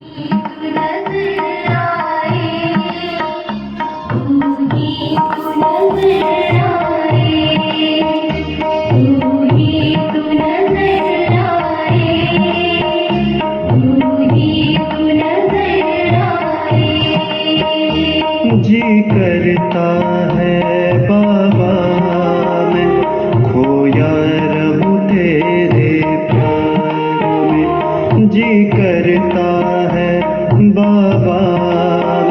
जी करता है बाबा मैं खोया रहूं तेरे प्यार में। जी करता है बाबा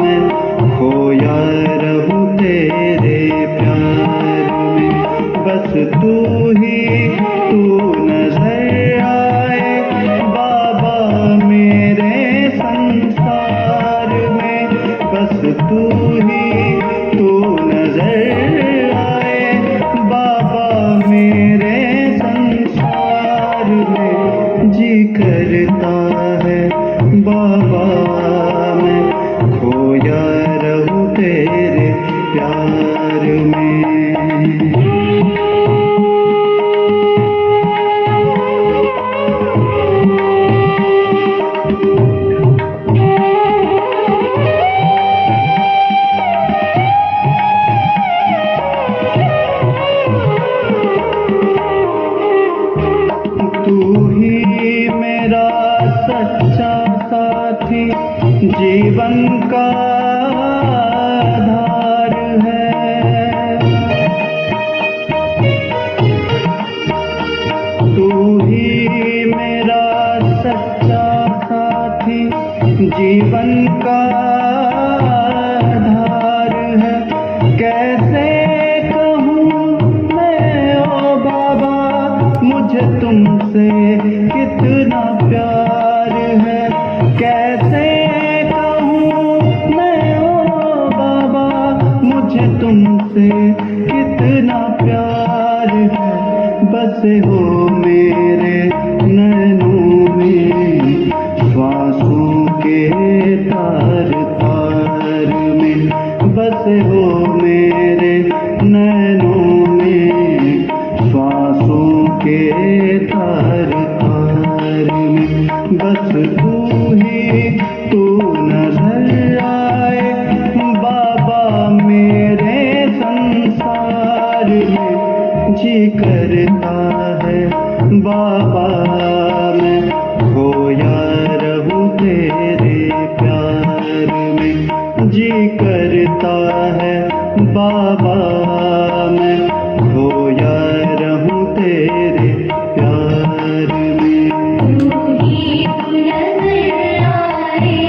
मैं खोया रहूं तेरे प्यार में। बस तू नजर आए बाबा मेरे संसार में। बस तू नजर आए बाबा मेरे संसार में। जी करता है बाबा मैं खोया रहूं तेरे प्यार में। तू ही मेरा सच्चा साथी जीवन का आधार है। तू ही मेरा सच्चा साथी जीवन का आधार है। कैसे मुझे तुमसे कितना प्यार है। कैसे कहूँ मैं ओ बाबा मुझे तुमसे कितना प्यार है। बसे हो मेरे नैनों में श्वासों के तार तार में। बसे हो मेरे नैनों में श्वासों के तार तार में। बस तू नजर आए बाबा मेरे संसार में। जी करता है बाबा मैं खोया रहूं तेरे प्यार में। जी करता है बाबा मैं खोया रहूं तेरे प्यार में। तू नजर आए,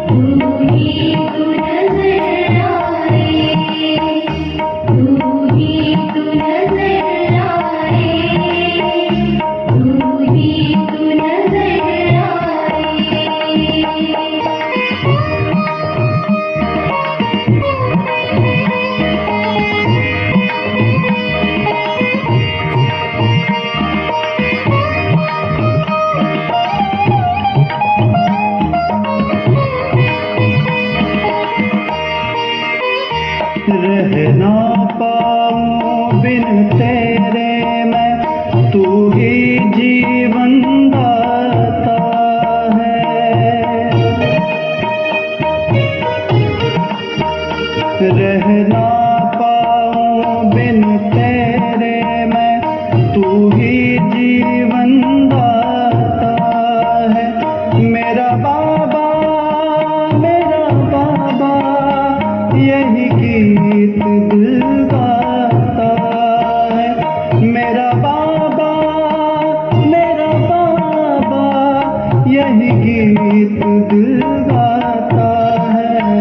तू नजर आए, तू नजर आए, तू नजर रह ना पाऊं बिन तेरे मैं। तू ही जीवन दाता है। रह ना पाऊं बिन तेरे मैं। तू ही जीवन दाता है। मेरा बाबा यही गीत दिल गाता है। मेरा बाबा यही गीत दिल गाता है।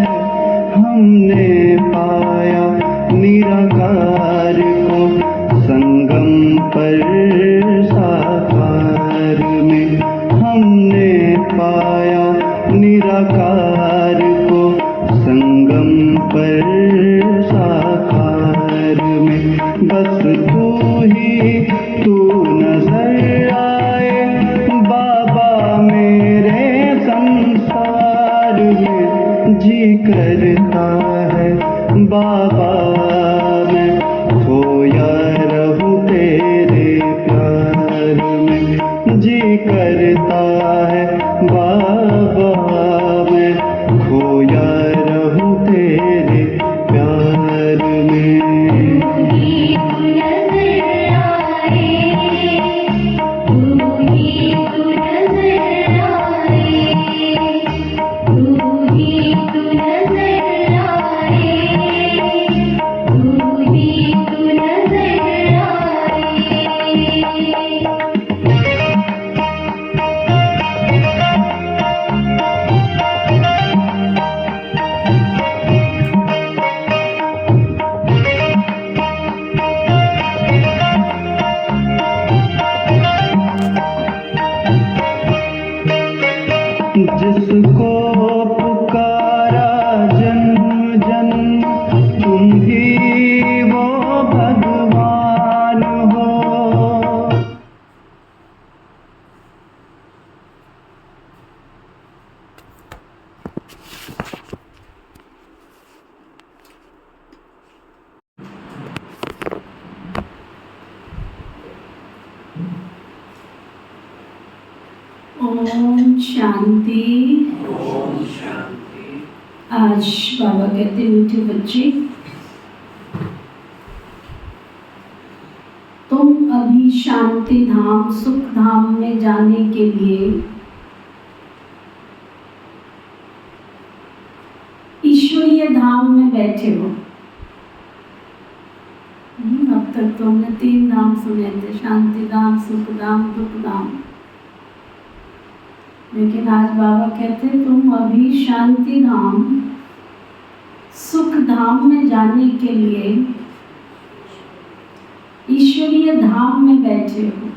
हमने पाया निराकार को संगम पर साकार में। हमने पाया निराकार को संगम पर साकार में। बस तू नजर आए बाबा मेरे संसार में। जी करता है बाबा मैं खोया रहूं तेरे प्यार में। जी करता है बाबा जिसको पुकारा जन्म जन्म तुम ही वो भगवान हो। ओम शांति। आज बाबा कहते हैं मीठे बच्चे, तुम अभी शांति धाम सुख धाम में जाने के लिए ईश्वरीय धाम में बैठे हो। अब तक तो हमने 3 धाम सुने थे, शांति धाम, सुख धाम, दुख धाम। लेकिन आज बाबा कहते हैं तुम अभी शांति धाम सुख धाम में जाने के लिए ईश्वरीय धाम में बैठे हो।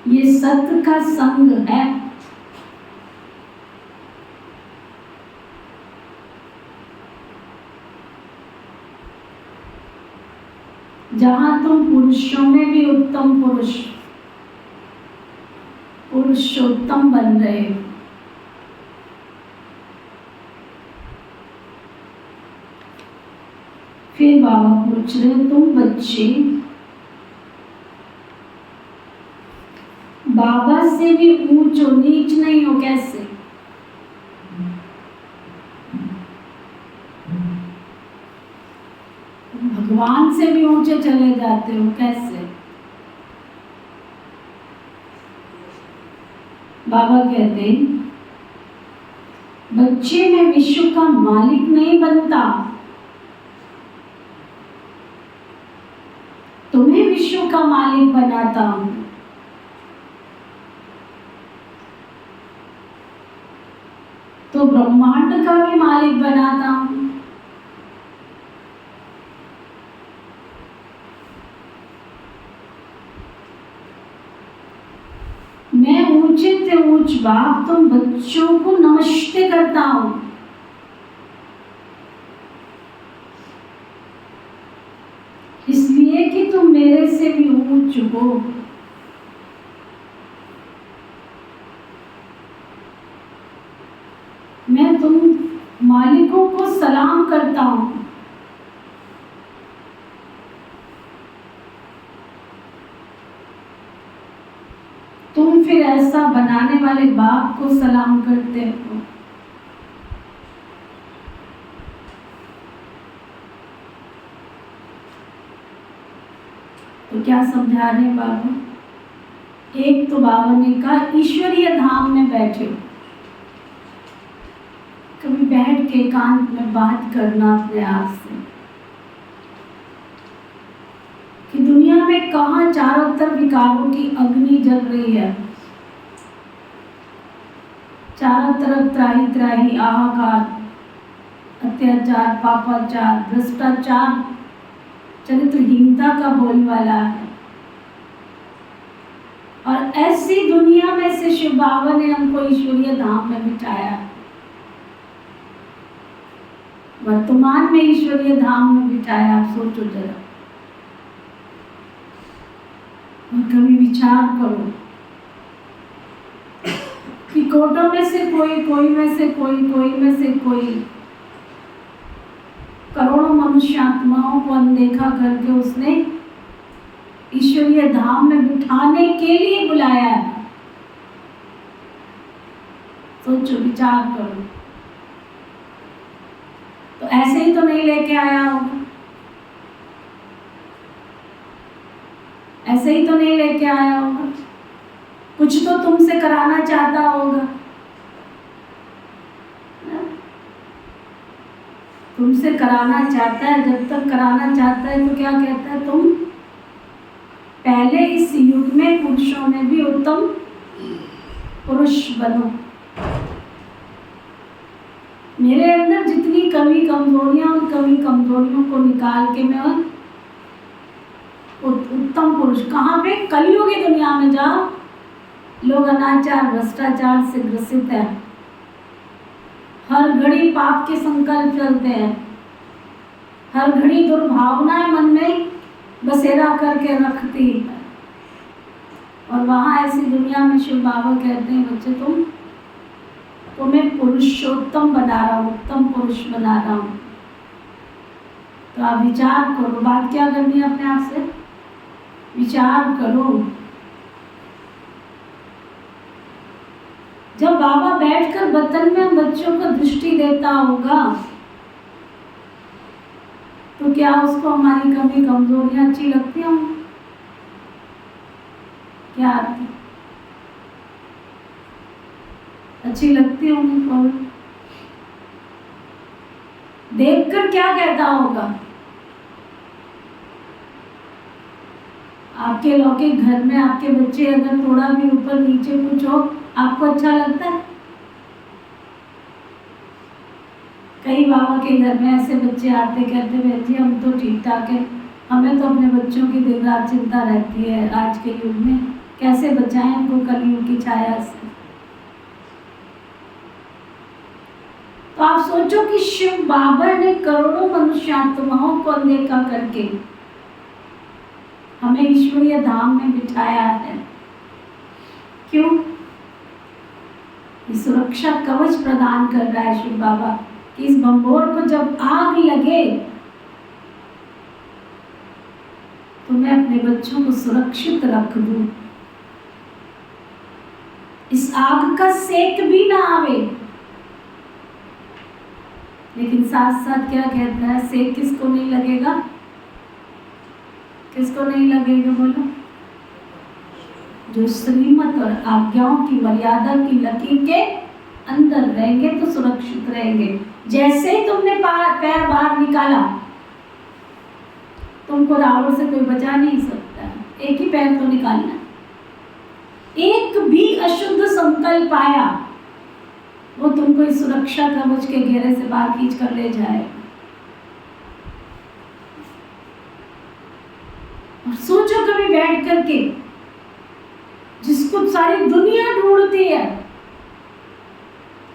ये सत्य का संग है। जहां तुम पुरुषों में भी उत्तम पुरुष, पुरुषोत्तम बन रहे हो। फिर बाबा पूछ रहे तुम बच्चे बाबा से भी ऊंच और नीच नहीं हो, कैसे? भगवान से भी ऊंचे चले जाते हो, कैसे? बाबा कहते बच्चे मैं विश्व का मालिक नहीं बनता, तुम्हें विश्व का मालिक बनाता हूं। तो ब्रह्मांड का भी मालिक बनाता हूं। मैं ऊंचे से ऊंच बाप तुम बच्चों को नमस्ते करता हूं। इसलिए कि तुम मेरे से भी ऊंच हो। मैं तुम मालिकों को सलाम करता हूं। तुम फिर ऐसा बनाने वाले बाप को सलाम करते हो। तो क्या समझा रहे बाबा? एक तो बाबा ने कहा ईश्वरीय धाम में बैठे हो। कभी बैठ के एकांत में बात करना अपने आप से कि दुनिया में कहाँ चारों तरफ विकारों की अग्नि जल रही है। चारों तरफ त्राही त्राही, हाहाकार, अत्याचार, पापाचार, भ्रष्टाचार, चरित्रहीनता का बोलबाला है। और ऐसी दुनिया में से शिव बाबा ने हमको ईश्वरीय धाम में बिठाया। वर्तमान में ईश्वरीय धाम में बिठाया। आप सोचो जरा और कभी विचार करो कि कोटों में से कोई, कोई में से कोई, कोई में से कोई, करोड़ों मनुष्य आत्माओं को अनदेखा करके उसने ईश्वरीय धाम में बिठाने के लिए बुलाया। सोचो, विचार करो। तो ऐसे ही तो नहीं लेके आया होगा, ऐसे ही तो नहीं लेके आया होगा। कुछ तो तुमसे कराना चाहता होगा। तुमसे कराना चाहता है। जब तक कराना चाहता है तो क्या कहता है? तुम पहले इस युग में पुरुषों में भी उत्तम पुरुष बनो। मेरे अंदर जितनी कमी कमजोरियां, उन कमी कमजोरियों को निकाल के मैं उत्तम उत्तम पुरुष कहाँ पे? कलयुग की दुनिया में जाओ, लोग अनाचार भ्रष्टाचार से ग्रसित है, हर घड़ी पाप के संकल्प चलते हैं, हर घड़ी दुर्भावनाएं मन में बसेरा करके रखती है। और वहाँ ऐसी दुनिया में शिव बाबा कहते हैं, बच्चे तुम्हें पुरुषोत्तम बना रहा हूँ, उत्तम पुरुष बना रहा हूँ। तो आप विचार करो, बात क्या करनी है अपने आप से, विचार करो। जब बाबा बैठकर वतन में बच्चों को दृष्टि देता होगा तो क्या उसको हमारी कमी कमजोरियां अच्छी लगती होंगी? क्या अच्छी लगती होंगी? कौन देखकर क्या कहता होगा? आपके लौकिक घर में आपके बच्चे अगर थोड़ा भी ऊपर नीचे कुछ हो, आपको अच्छा लगता है? कई बाबा के घर में ऐसे बच्चे आते, कहते बहन जी हम तो ठीक ठाक है, हमें तो अपने बच्चों की दिन रात चिंता रहती है, आज के युग में कैसे बचाएं उनको कलयुग की छाया से। तो आप सोचो कि शिव बाबा ने करोड़ों मनुष्य आत्माओं को अनदेखा करके हमें ईश्वरीय धाम में बिठाया है। क्यों? सुरक्षा कवच प्रदान कर रहा है शिव बाबा कि इस बंबोर को जब आग लगे तो मैं अपने बच्चों को सुरक्षित रख दूं, इस आग का सेक भी ना आवे। लेकिन साथ साथ क्या कहता है, सेक किसको नहीं लगेगा? किसको नहीं लगेगा बोलो? जो श्रीमत और आज्ञाओं की मर्यादा की लकीर के अंदर रहेंगे तो सुरक्षित रहेंगे। जैसे ही तुमने पैर बाहर निकाला, तुमको रावण से कोई बचा नहीं सकता। एक ही पैर तो निकालना, एक भी अशुद्ध संकल्प आया वो तुमको इस सुरक्षा कवच के घेरे से बाहर खींच कर ले जाए। और सोचो कभी बैठ करके, जिसको सारी दुनिया ढूंढती है,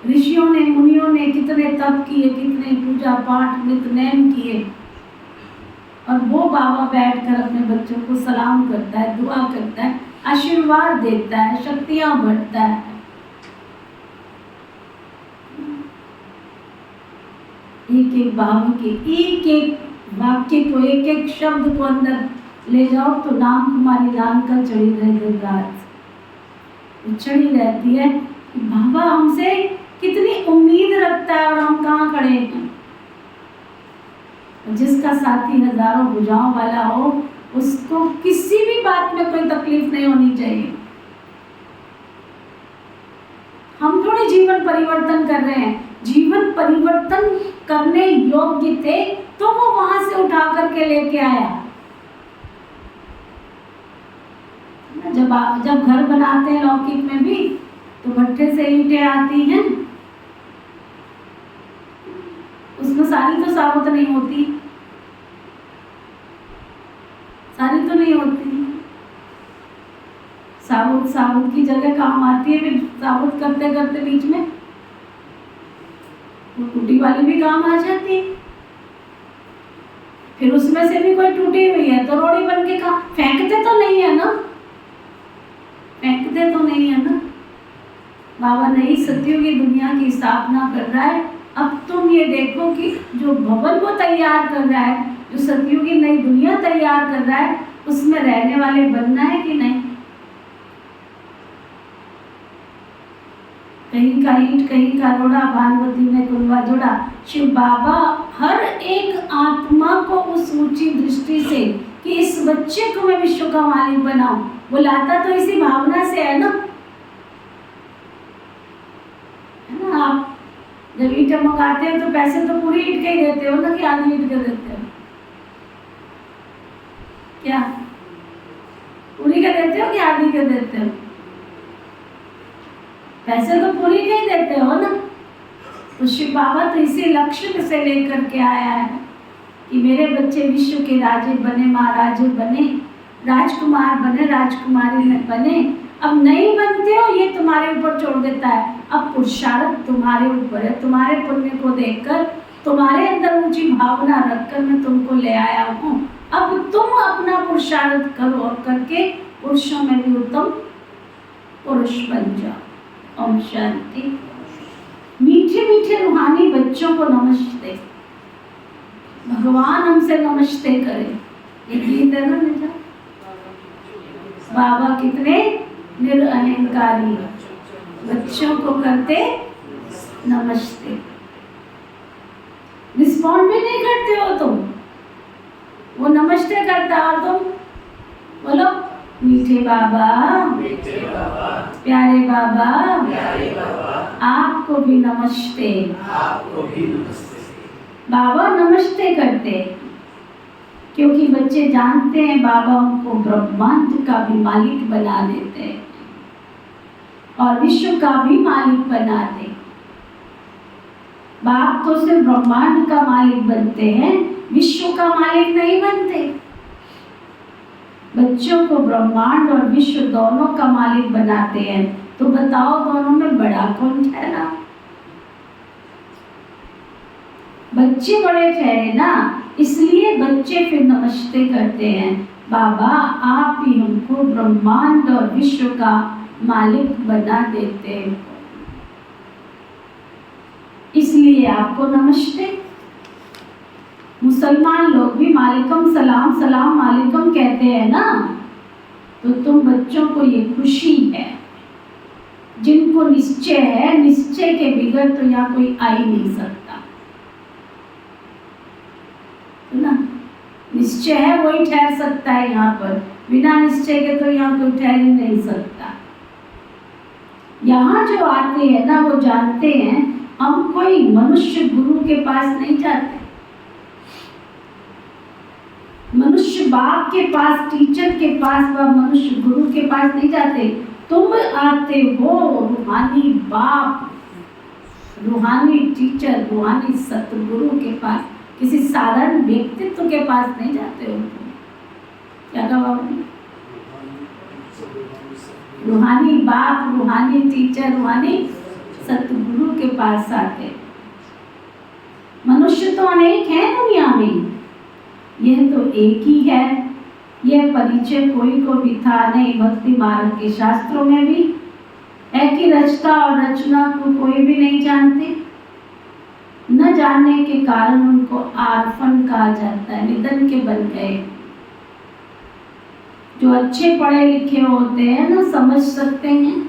ऋषियों ने मुनियों ने कितने तप किए, कितने पूजा पाठ नित नेम किए, और वो बाबा बैठकर अपने बच्चों को सलाम करता है, दुआ करता है, आशीर्वाद देता है, शक्तियां बढ़ता है। एक एक बाबा के एक एक वाक्य को, एक एक शब्द को अंदर ले जाओ तो नाम कुमारी लाल का चढ़ी रहे दिन रात, चढ़ी रहती है कि बाबा हमसे कितनी उम्मीद रखता है और हम कहाँ खड़े हैं। जिसका साथी हजारों भुजाओं वाला हो, उसको किसी भी बात में कोई तकलीफ नहीं होनी चाहिए। हम थोड़े जीवन परिवर्तन कर रहे हैं, जीवन परिवर्तन करने योग्य थे तो वो वहां से उठा करके लेके आया। जब घर बनाते हैं लौकिक में भी तो भट्टे से ईंटें आती हैं, उसमें सारी तो साबुत नहीं होती, सारी तो नहीं होती, साबुत की जगह काम आती है, फिर साबुत करते करते बीच में वो टूटी वाली भी काम आ जाती है। फिर उसमें से भी कोई टूटी हुई है तो रोड़ी बन के काम, फेंकते तो नहीं है ना, फेंकते तो नहीं है ना। बाबा नई सत्युग की दुनिया की स्थापना कर रहा है। अब तुम ये देखो कि जो भवन वो तैयार कर रहा है, जो सतयुग की नई दुनिया तैयार कर रहा है, उसमें रहने वाले बनना है कि नहीं? कहीं का ईंट कहीं का रोड़ा, भानुमती में कुंडवा जोड़ा। शिव बाबा हर एक आत्मा को उस ऊंची दृष्टि से कि इस बच्चे को मैं विश्व का मालिक बनाऊं, वो लाता तो इसी भावना से है ना। आप जब ईंट मंगाते हो तो पैसे तो पूरी ईंट के ही देते हो ना, कि आधी ईंट के देते हो? क्या पूरी के देते हो कि आधी के देते हो? पैसे तो पूरी के ही देते हो ना। तो शिव बाबा तो इसी लक्ष्य से लेकर के आया है कि मेरे बच्चे विश्व के राजे बने, महाराजे बने, राजकुमार बने, राजकुमारी बने। अब नहीं बनते हो ये तुम्हारे ऊपर छोड़ देता है। अब पुरुषार्थ तुम्हारे ऊपर है। तुम्हारे पुण्य को देखकर, तुम्हारे अंदर ऊंची भावना रखकर मैं तुमको ले आया हूँ। अब तुम अपना पुरुषार्थ करो और करके पुरुषों में भी उत्तम पुरुष बन जाओ। ओम शांति। मीठे मीठे रूहानी बच्चों को नमस्ते। भगवान हमसे नमस्ते करें। ये गीत है ना बेटा, बाबा कितने निरअहंकारी बच्चों को करते नमस्ते। रिस्पॉन्ड भी नहीं करते हो तुम, वो नमस्ते करता और तुम बोलो मीठे बाबा, प्यारे बाबा, आपको भी नमस्ते। बाबा नमस्ते करते क्योंकि बच्चे जानते हैं बाबा उनको ब्रह्मांड का भी मालिक बना देते हैं और विश्व का भी मालिक बना दे। बाप तो सिर्फ ब्रह्मांड का मालिक बनते हैं, विश्व का मालिक नहीं बनते। बच्चों को ब्रह्मांड और विश्व दोनों का मालिक बनाते हैं। तो बताओ दोनों में बड़ा कौन ठहरा? बच्चे बड़े ठहरे ना, इसलिए बच्चे फिर नमस्ते करते हैं। बाबा आप ही हमको ब्रह्मांड और विश्व का मालिक बना देते हैं, इसलिए आपको नमस्ते। मुसलमान लोग भी मालिकम सलाम, सलाम मालिकम कहते हैं ना। तो तुम बच्चों को ये खुशी है, जिनको निश्चय है, निश्चय के बिगड़ तो यहाँ कोई आ ही नहीं सकता ना। निश्चय है वही ठहर सकता है यहाँ पर, बिना निश्चय के तो यहाँ कोई ठहर ही नहीं सकता। यहाँ जो आते हैं ना वो जानते हैं हम कोई मनुष्य गुरु के पास नहीं जाते, मनुष्य बाप के पास, टीचर के पास व मनुष्य गुरु के पास नहीं जाते। तुम आते हो रूहानी बाप, रूहानी टीचर, रूहानी सतगुरु के पास, किसी साधारण व्यक्तित्व के पास नहीं जाते हो। क्या कहा बाबू? रूहानी बाप, रूहानी टीचर, रूहानी सतगुरु के पास आते। मनुष्य तो अनेक है दुनिया में, यह तो एक ही है। यह परिचय कोई को भी था नहीं। भक्ति मार्ग के शास्त्रों में भी है कि रचता और रचना को कोई भी नहीं जानते। न जानने के कारण उनको आर्फन कहा जाता है, निधन के बन गए। जो अच्छे पढ़े लिखे होते हैं ना, समझ सकते हैं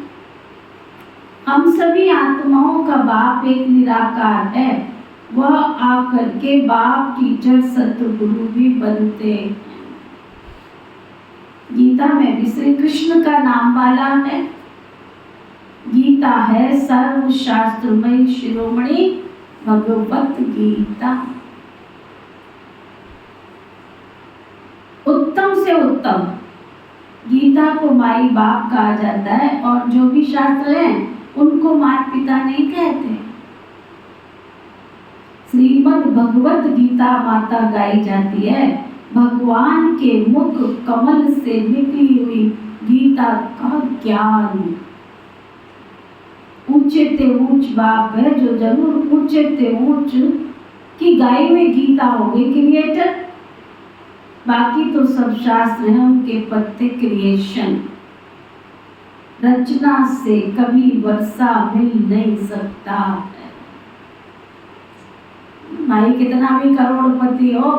हम सभी आत्माओं का बाप एक निराकार है। वह आकर के बाप, टीचर, सतगुरु भी बनते हैं। गीता में भी श्री कृष्ण का नाम वाला है। गीता है सर्वशास्त्रमयी शिरोमणि भगवत गीता, उत्तम से उत्तम। गीता को माई बाप कहा जाता है और जो भी शास्त्र हैं उनको माता पिता नहीं कहते। श्रीमद् भगवत गीता माता गाई जाती है। भगवान के मुख कमल से निकली हुई गीता का ज्ञान। ऊंचे ते ऊंच बाप है जो जरूर ऊंचे ते ऊंच की गाई हुई गीता होगी क्रिएटर। बाकी तो सब शास्त्र हैं उनके पत्ते क्रिएशन। रचना से कभी वर्षा मिल नहीं सकता है। भाई कितना भी करोड़पति हो,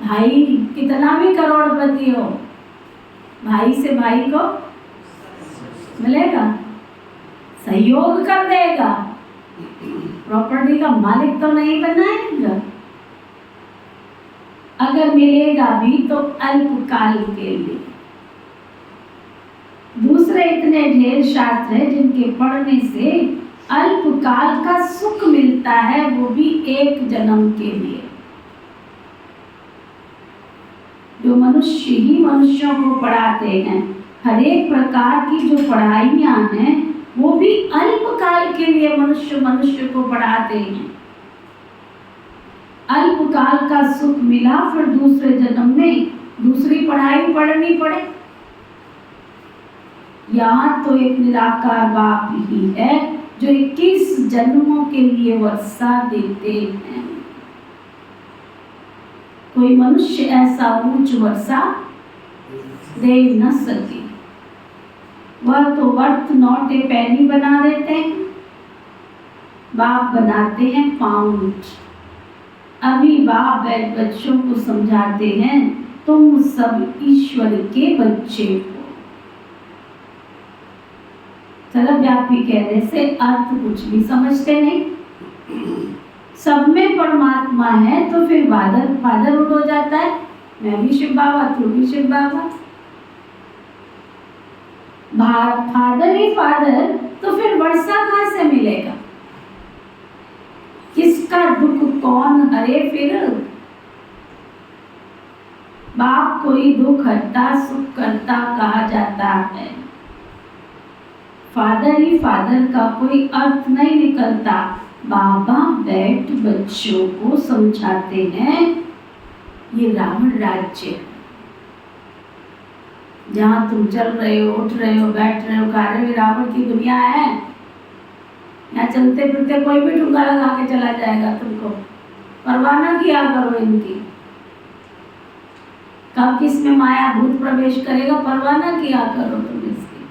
भाई कितना भी करोड़पति हो, भाई से भाई को मिलेगा, सहयोग कर देगा, प्रॉपर्टी का मालिक तो नहीं बनाएगा। अगर मिलेगा भी तो अल्पकाल के लिए। दूसरे इतने ढेर शास्त्र हैं जिनके पढ़ने से अल्पकाल का सुख मिलता है, वो भी एक जन्म के लिए। जो मनुष्य ही मनुष्यों को पढ़ाते हैं, हर एक प्रकार की जो पढ़ाइयाँ हैं वो भी अल्पकाल के लिए मनुष्य को पढ़ाते हैं। अल्पकाल का सुख मिला, फिर दूसरे जन्म में दूसरी पढ़ाई पढ़नी पड़े। यहाँ तो एक निराकार बाप ही है जो 21 जन्मों के लिए वर्षा देते हैं। कोई मनुष्य ऐसा ऊंच वर्षा दे न सके। वह तो वर्थ नॉट ए पेनी बना देते हैं, बाप बनाते हैं पाउंड। अभी बाप बच्चों को समझाते हैं, तुम सब ईश्वर के बच्चे हो। सर्वव्यापी कहने से अर्थ कुछ भी समझते नहीं। सब में परमात्मा है तो फिर फादरहुड हो जाता है। मैं भी शिव बाबा, तू भी शिव बाबा। फादर ही फादर, तो फिर वर्षा कहाँ से मिलेगा? किसका दुख कौन हरे फिर? बाप कोई दुख हरता सुख करता कहा जाता है। फादर ही फादर का कोई अर्थ नहीं निकलता। बाबा बैठ बच्चों को समझाते हैं, ये रावण राज्य है। जहाँ तुम चल रहे हो, उठ रहे हो, बैठ रहे हो, खा रहे हो, रावण की दुनिया है। यहाँ चलते फिरते कोई भी ठुमका लगा के चला जाएगा तुमको। परवाह ना किया करो इनकी। कब किस में माया भूत प्रवेश करेगा, परवाह ना किया करो तुम इसकी।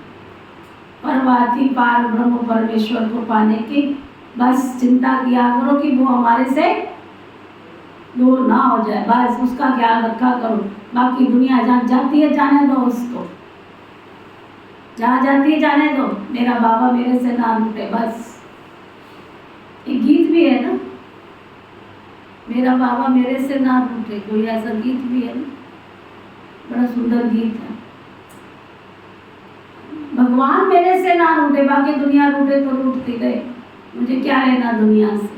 परवाह थी पार ब्रह्म परमेश्वर को पाने की। बस चिंता किया करो कि वो हमारे से दूर ना हो जाए, बस उसका ख्याल रखा करो। बाकी दुनिया जहाँ जाती है जाने दो उसको, जहाँ जाती है जाने दो। मेरा बाबा मेरे से ना रूठे, बस। एक गीत भी है ना, मेरा बाबा मेरे से ना रूठे, कोई ऐसा गीत भी है ना, बड़ा सुंदर गीत है। भगवान मेरे से ना रूठे, बाकी दुनिया रूठे तो रूठती गए, मुझे क्या लेना दुनिया से।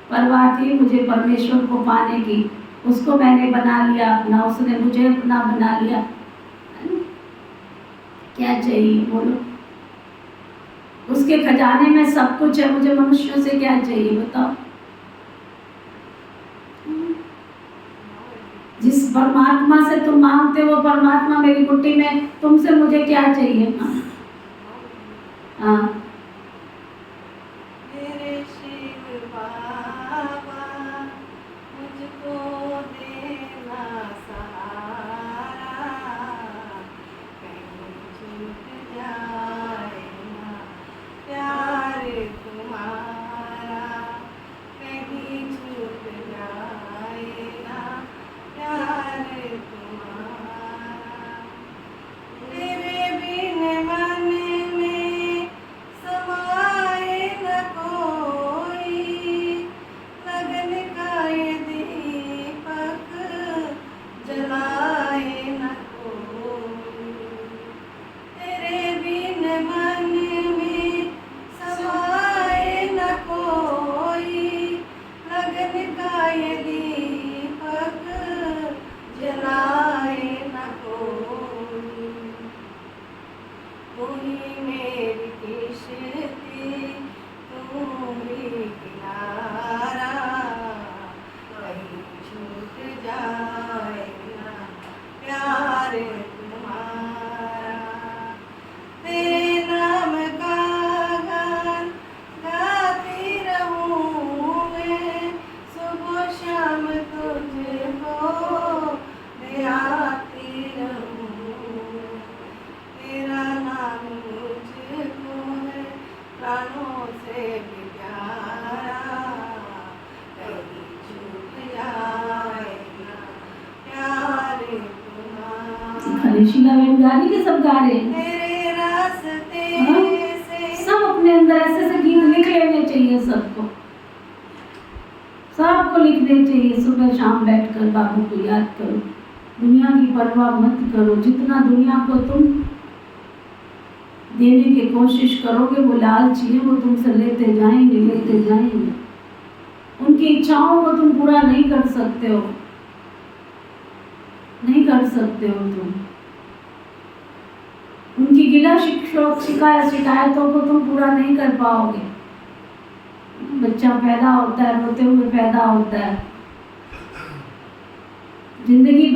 परवाह थी मुझे परमेश्वर को पाने की, उसको मैंने बना लिया अपना, उसने मुझे अपना बना लिया। क्या चाहिए बोलो? उसके खजाने में सब कुछ है, मुझे मनुष्यों से क्या चाहिए बताओ? जिस परमात्मा से तुम मांगते हो, परमात्मा मेरी कुटी में, तुमसे मुझे क्या चाहिए? हाँ, मेरे शिव बाबा मुझको देना सहारा, कहीं छूट जाए ना प्यार तुम्हारा, कहीं छूट जाए ना प्यार तुम्हारा। तेरे बिन मन में समाए न कोई, लगन का ये दीपक जलाए न कोई। तेरे बिन मन में समाए न कोई, लगन का ये दीपक जलाए न कोई। तू ही मेरी किश्ती, तू ही किनारा, कहीं छूट जाए ना प्यार तुम्हारा। तेरे नाम का गान गाती रहूं मैं, सुबह शाम तुझको ध्याती रहूं। तेरा नाम मुझको है प्राणों से भी प्यारा, कहीं छूट जाए ना प्यार तुम्हारा। खाली शीला बहन गा रही कि सब गा रहे हैं? तेरे रास्ते हाँ? से सब अपने अंदर ऐसे ऐसे गीत लिख लेने चाहिए सबको, सबको लिखने चाहिए। सुबह शाम बैठकर बाबू को याद करो, दुनिया की परवाह मत करो। जितना दुनिया को तुम देने की कोशिश करोगे, वो लालची है, वो तुमसे लेते जाएंगे लेते जाएंगे। उनकी इच्छाओं को तुम पूरा नहीं कर सकते हो, नहीं कर सकते हो तुम। उनकी गिला शिकायतों को तुम पूरा नहीं कर पाओगे। बच्चा पैदा होता है, रोते हुए पैदा होता है, जिंदगी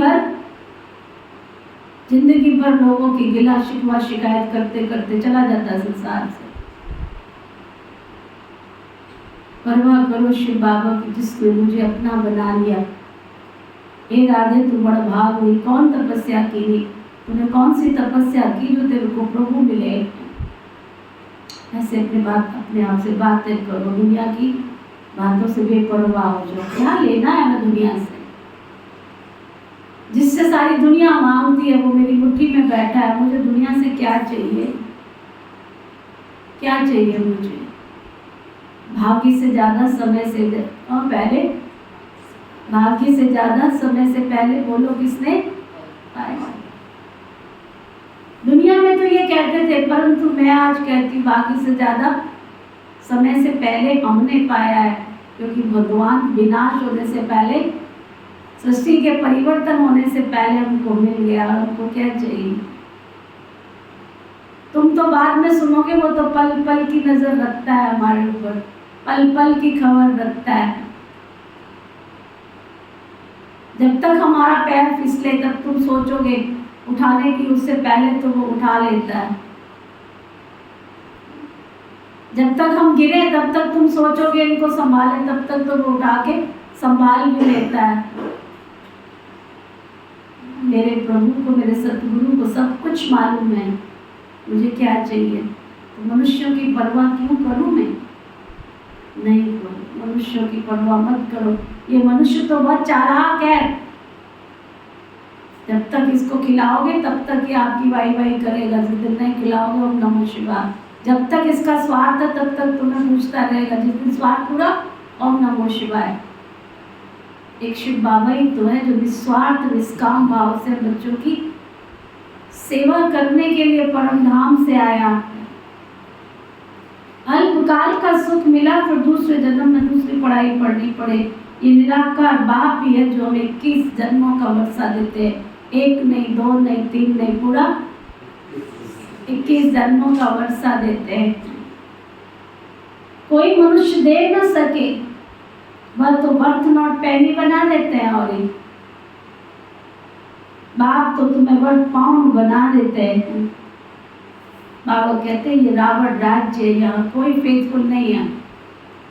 भर लोगों की गिला शिकवा शिकायत करते करते चला जाता है संसार से। परवाह करो शिव बाबा की, जिसने मुझे अपना बना लिया। हे राधे, तू बड़ा भाग हुई, कौन तपस्या की नहीं, तूने कौन सी तपस्या की जो तेरे को प्रभु मिले। ऐसे अपने आप से बातें करो, दुनिया की बातों से बेपरवाह हो जाओ। क्या लेना है हमें दुनिया से? जिससे सारी दुनिया मांगती है वो मेरी मुट्ठी में बैठा है। मुझे दुनिया से क्या चाहिए? क्या चाहिए मुझे? भाग्य से ज्यादा समय से और पहले, भाग्य से ज्यादा समय से पहले बोलो किसने पाया? दुनिया में तो ये कहते थे, परंतु मैं आज कहती भाग्य से ज्यादा समय से पहले हमने पाया है, क्योंकि भगवान विनाश होने से पहले, सृष्टि के परिवर्तन होने से पहले हमको मिल गया। और हमको क्या चाहिए? तुम तो बाद में सुनोगे, वो तो पल पल की नजर रखता है हमारे ऊपर, पल पल की खबर रखता है। जब तक हमारा पैर फिसले तब तुम सोचोगे उठाने की, उससे पहले तो वो उठा लेता है। जब तक हम गिरे तब तक तुम सोचोगे इनको संभाले, तब तक तो वो उठा के संभाल भी लेता है। मेरे प्रभु को, मेरे सतगुरु को सब कुछ मालूम है मुझे क्या चाहिए। तो मनुष्यों की परवाह क्यों करूं मैं? नहीं करो, मनुष्यों की परवाह मत करो। ये मनुष्य तो बहुत चालाक है। जब तक इसको खिलाओगे तब तक ये आपकी वाई वाई करेगा, जिस दिन नहीं खिलाओगे ओम नमः शिवाय। जब तक इसका स्वार्थ है तब तक तुम्हें पूछता रहेगा, जिस दिन स्वार्थ पूरा ओम नमः शिवाय। एक शिव बाबा ही तो है जो निस्वार्थ निष्काम भाव से बच्चों की सेवा करने के लिए परम धाम से आया। अल्पकाल का सुख मिला, फिर दूसरे जन्म में दूसरी पढ़ाई पढ़नी पड़े। ये निराकार बाप ही है जो हमें 21 जन्मों का वर्षा देते हैं। 1 नहीं, 2 नहीं, 3 नहीं, पूरा 21 जन्मों का वर्षा देते हैं। कोई मनुष्य दे न सके वह तो वर्थ नोट पेनी बना देते हैं। और बाप तो तुम्हें वर्थ पाउंड बना देते हैं। बाबा कहते हैं ये रावण राज्य है, यहाँ कोई फेथफुल नहीं है।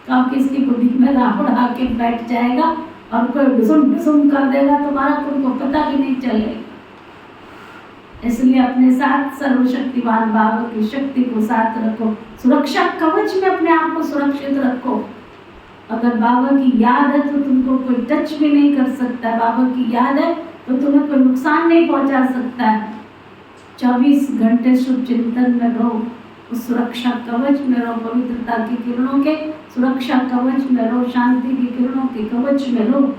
तो आप किसकी बुद्धि में रावण आके बैठ जाएगा और कोई ढुसुम ढुसुम कर देगा तुम्हारा, तुमको पता भी नहीं चलेगा। इसलिए अपने साथ सर्वशक्तिवान बाबा की शक्ति को साथ रखो, सुरक्षा कवच में अपने आप को सुरक्षित रखो। अगर बाबा की याद है तो तुमको कोई टच भी नहीं कर सकता। बाबा की याद है तो तुम्हें कोई नुकसान नहीं पहुंचा सकता है। 24 घंटे शुभ चिंतन में रहो, उस सुरक्षा कवच में रहो, पवित्रता की किरणों के सुरक्षा कवच में रहो, शांति की किरणों के कवच में रहो।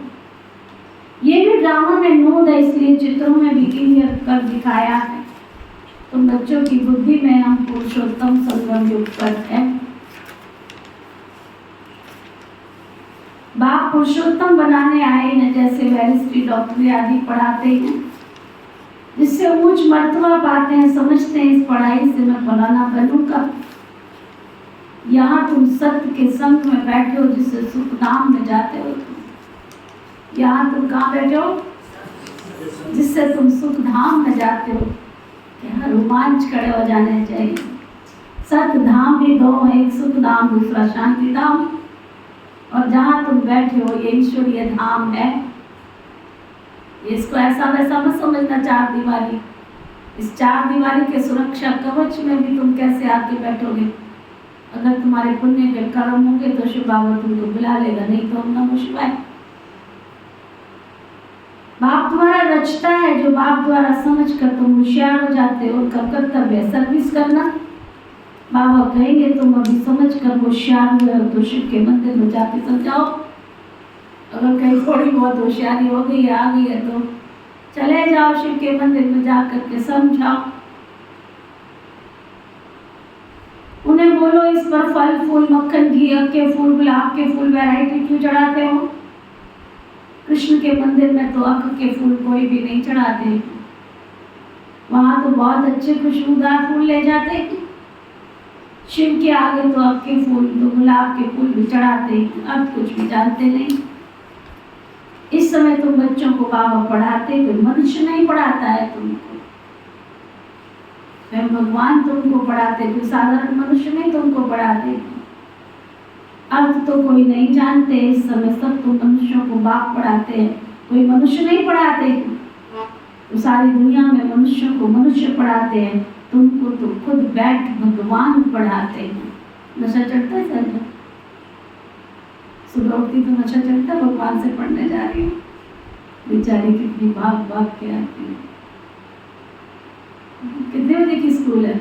ये भी ड्रामा में नोट है, इसलिए चित्रों में भी क्लियर कर दिखाया है। तो बच्चों की बुद्धि में हम पुरुषोत्तम संगम युग पर है। बाप पुरुषोत्तम बनाने आए हैं, जैसे बैरिस्ट्री डॉक्टरी आदि पढ़ाते हैं, जिससे ऊंच मर्तबा पाते हैं। समझते हैं इस पढ़ाई से मैं फलाना बनूंगा। यहाँ तुम सत्य के संग में बैठे हो, जिससे सुख धाम में जाते हो। यहाँ तुम कहाँ बैठे हो? जिससे तुम सुख धाम में जाते हो। यहाँ रोमांच खड़े हो जाने चाहिए। सत्य धाम भी दो, एक सुख धाम, दूसरा शांति धाम। और जहाँ तुम बैठे हो ये ईश्वरीय धाम है। इसको ऐसा वैसा मत समझना चार दीवारी। इस चार दीवारी के सुरक्षा कवच में भी तुम कैसे आके बैठोगे? अगर तुम्हारे पुण्य के कर्म होंगे तो शिव बाबा तुमको बुला लेगा, नहीं तो ओम नमः शिवाय। बाप द्वारा रचता है, जो बाप द्वारा समझ कर तुम होशियार हो जाते हो। उनका कर्तव्य है सर्विस करना। बाबा कहेंगे तुम अभी समझ कर होशियार हुए हो तो शिव के मंदिर में जाके समझाओ। अगर कहीं थोड़ी बहुत होशियारी हो गई है, आ गई है, तो चले जाओ शिव के मंदिर में जा करके समझाओ। उन्हें बोलो इस पर फल फूल मक्खन घी अक्के फूल गुलाब के फूल वैरायटी क्यों चढ़ाते हो? कृष्ण के मंदिर में तो अक के फूल कोई भी नहीं चढ़ाते। वहां तो बहुत अच्छे खुशबूदार फूल ले जाते हैं। शिव के आगे तो अक के फूल, तो गुलाब के फूल भी चढ़ाते हैं। अब कुछ भी जानते नहीं। इस समय तुम बच्चों को बाबा पढ़ाते, कोई मनुष्य नहीं पढ़ाता है तुमको, स्वयं भगवान तुमको पढ़ाते, कोई साधारण मनुष्य नहीं तुमको पढ़ाते। अर्थ तो कोई नहीं जानते इस समय, सब तुम मनुष्यों को बाप पढ़ाते हैं, कोई मनुष्य नहीं पढ़ाते। तो सारी दुनिया में मनुष्यों को मनुष्य पढ़ाते हैं, तुमको तो खुद बैठ भगवान पढ़ाते हैं। नशा चढ़ता है सर? सुबह उठती तो नशा चढ़ता, भगवान से पढ़ने जा रही हूँ, बेचारी कितनी भाग भाग के आती है। कितने बजे की स्कूल है?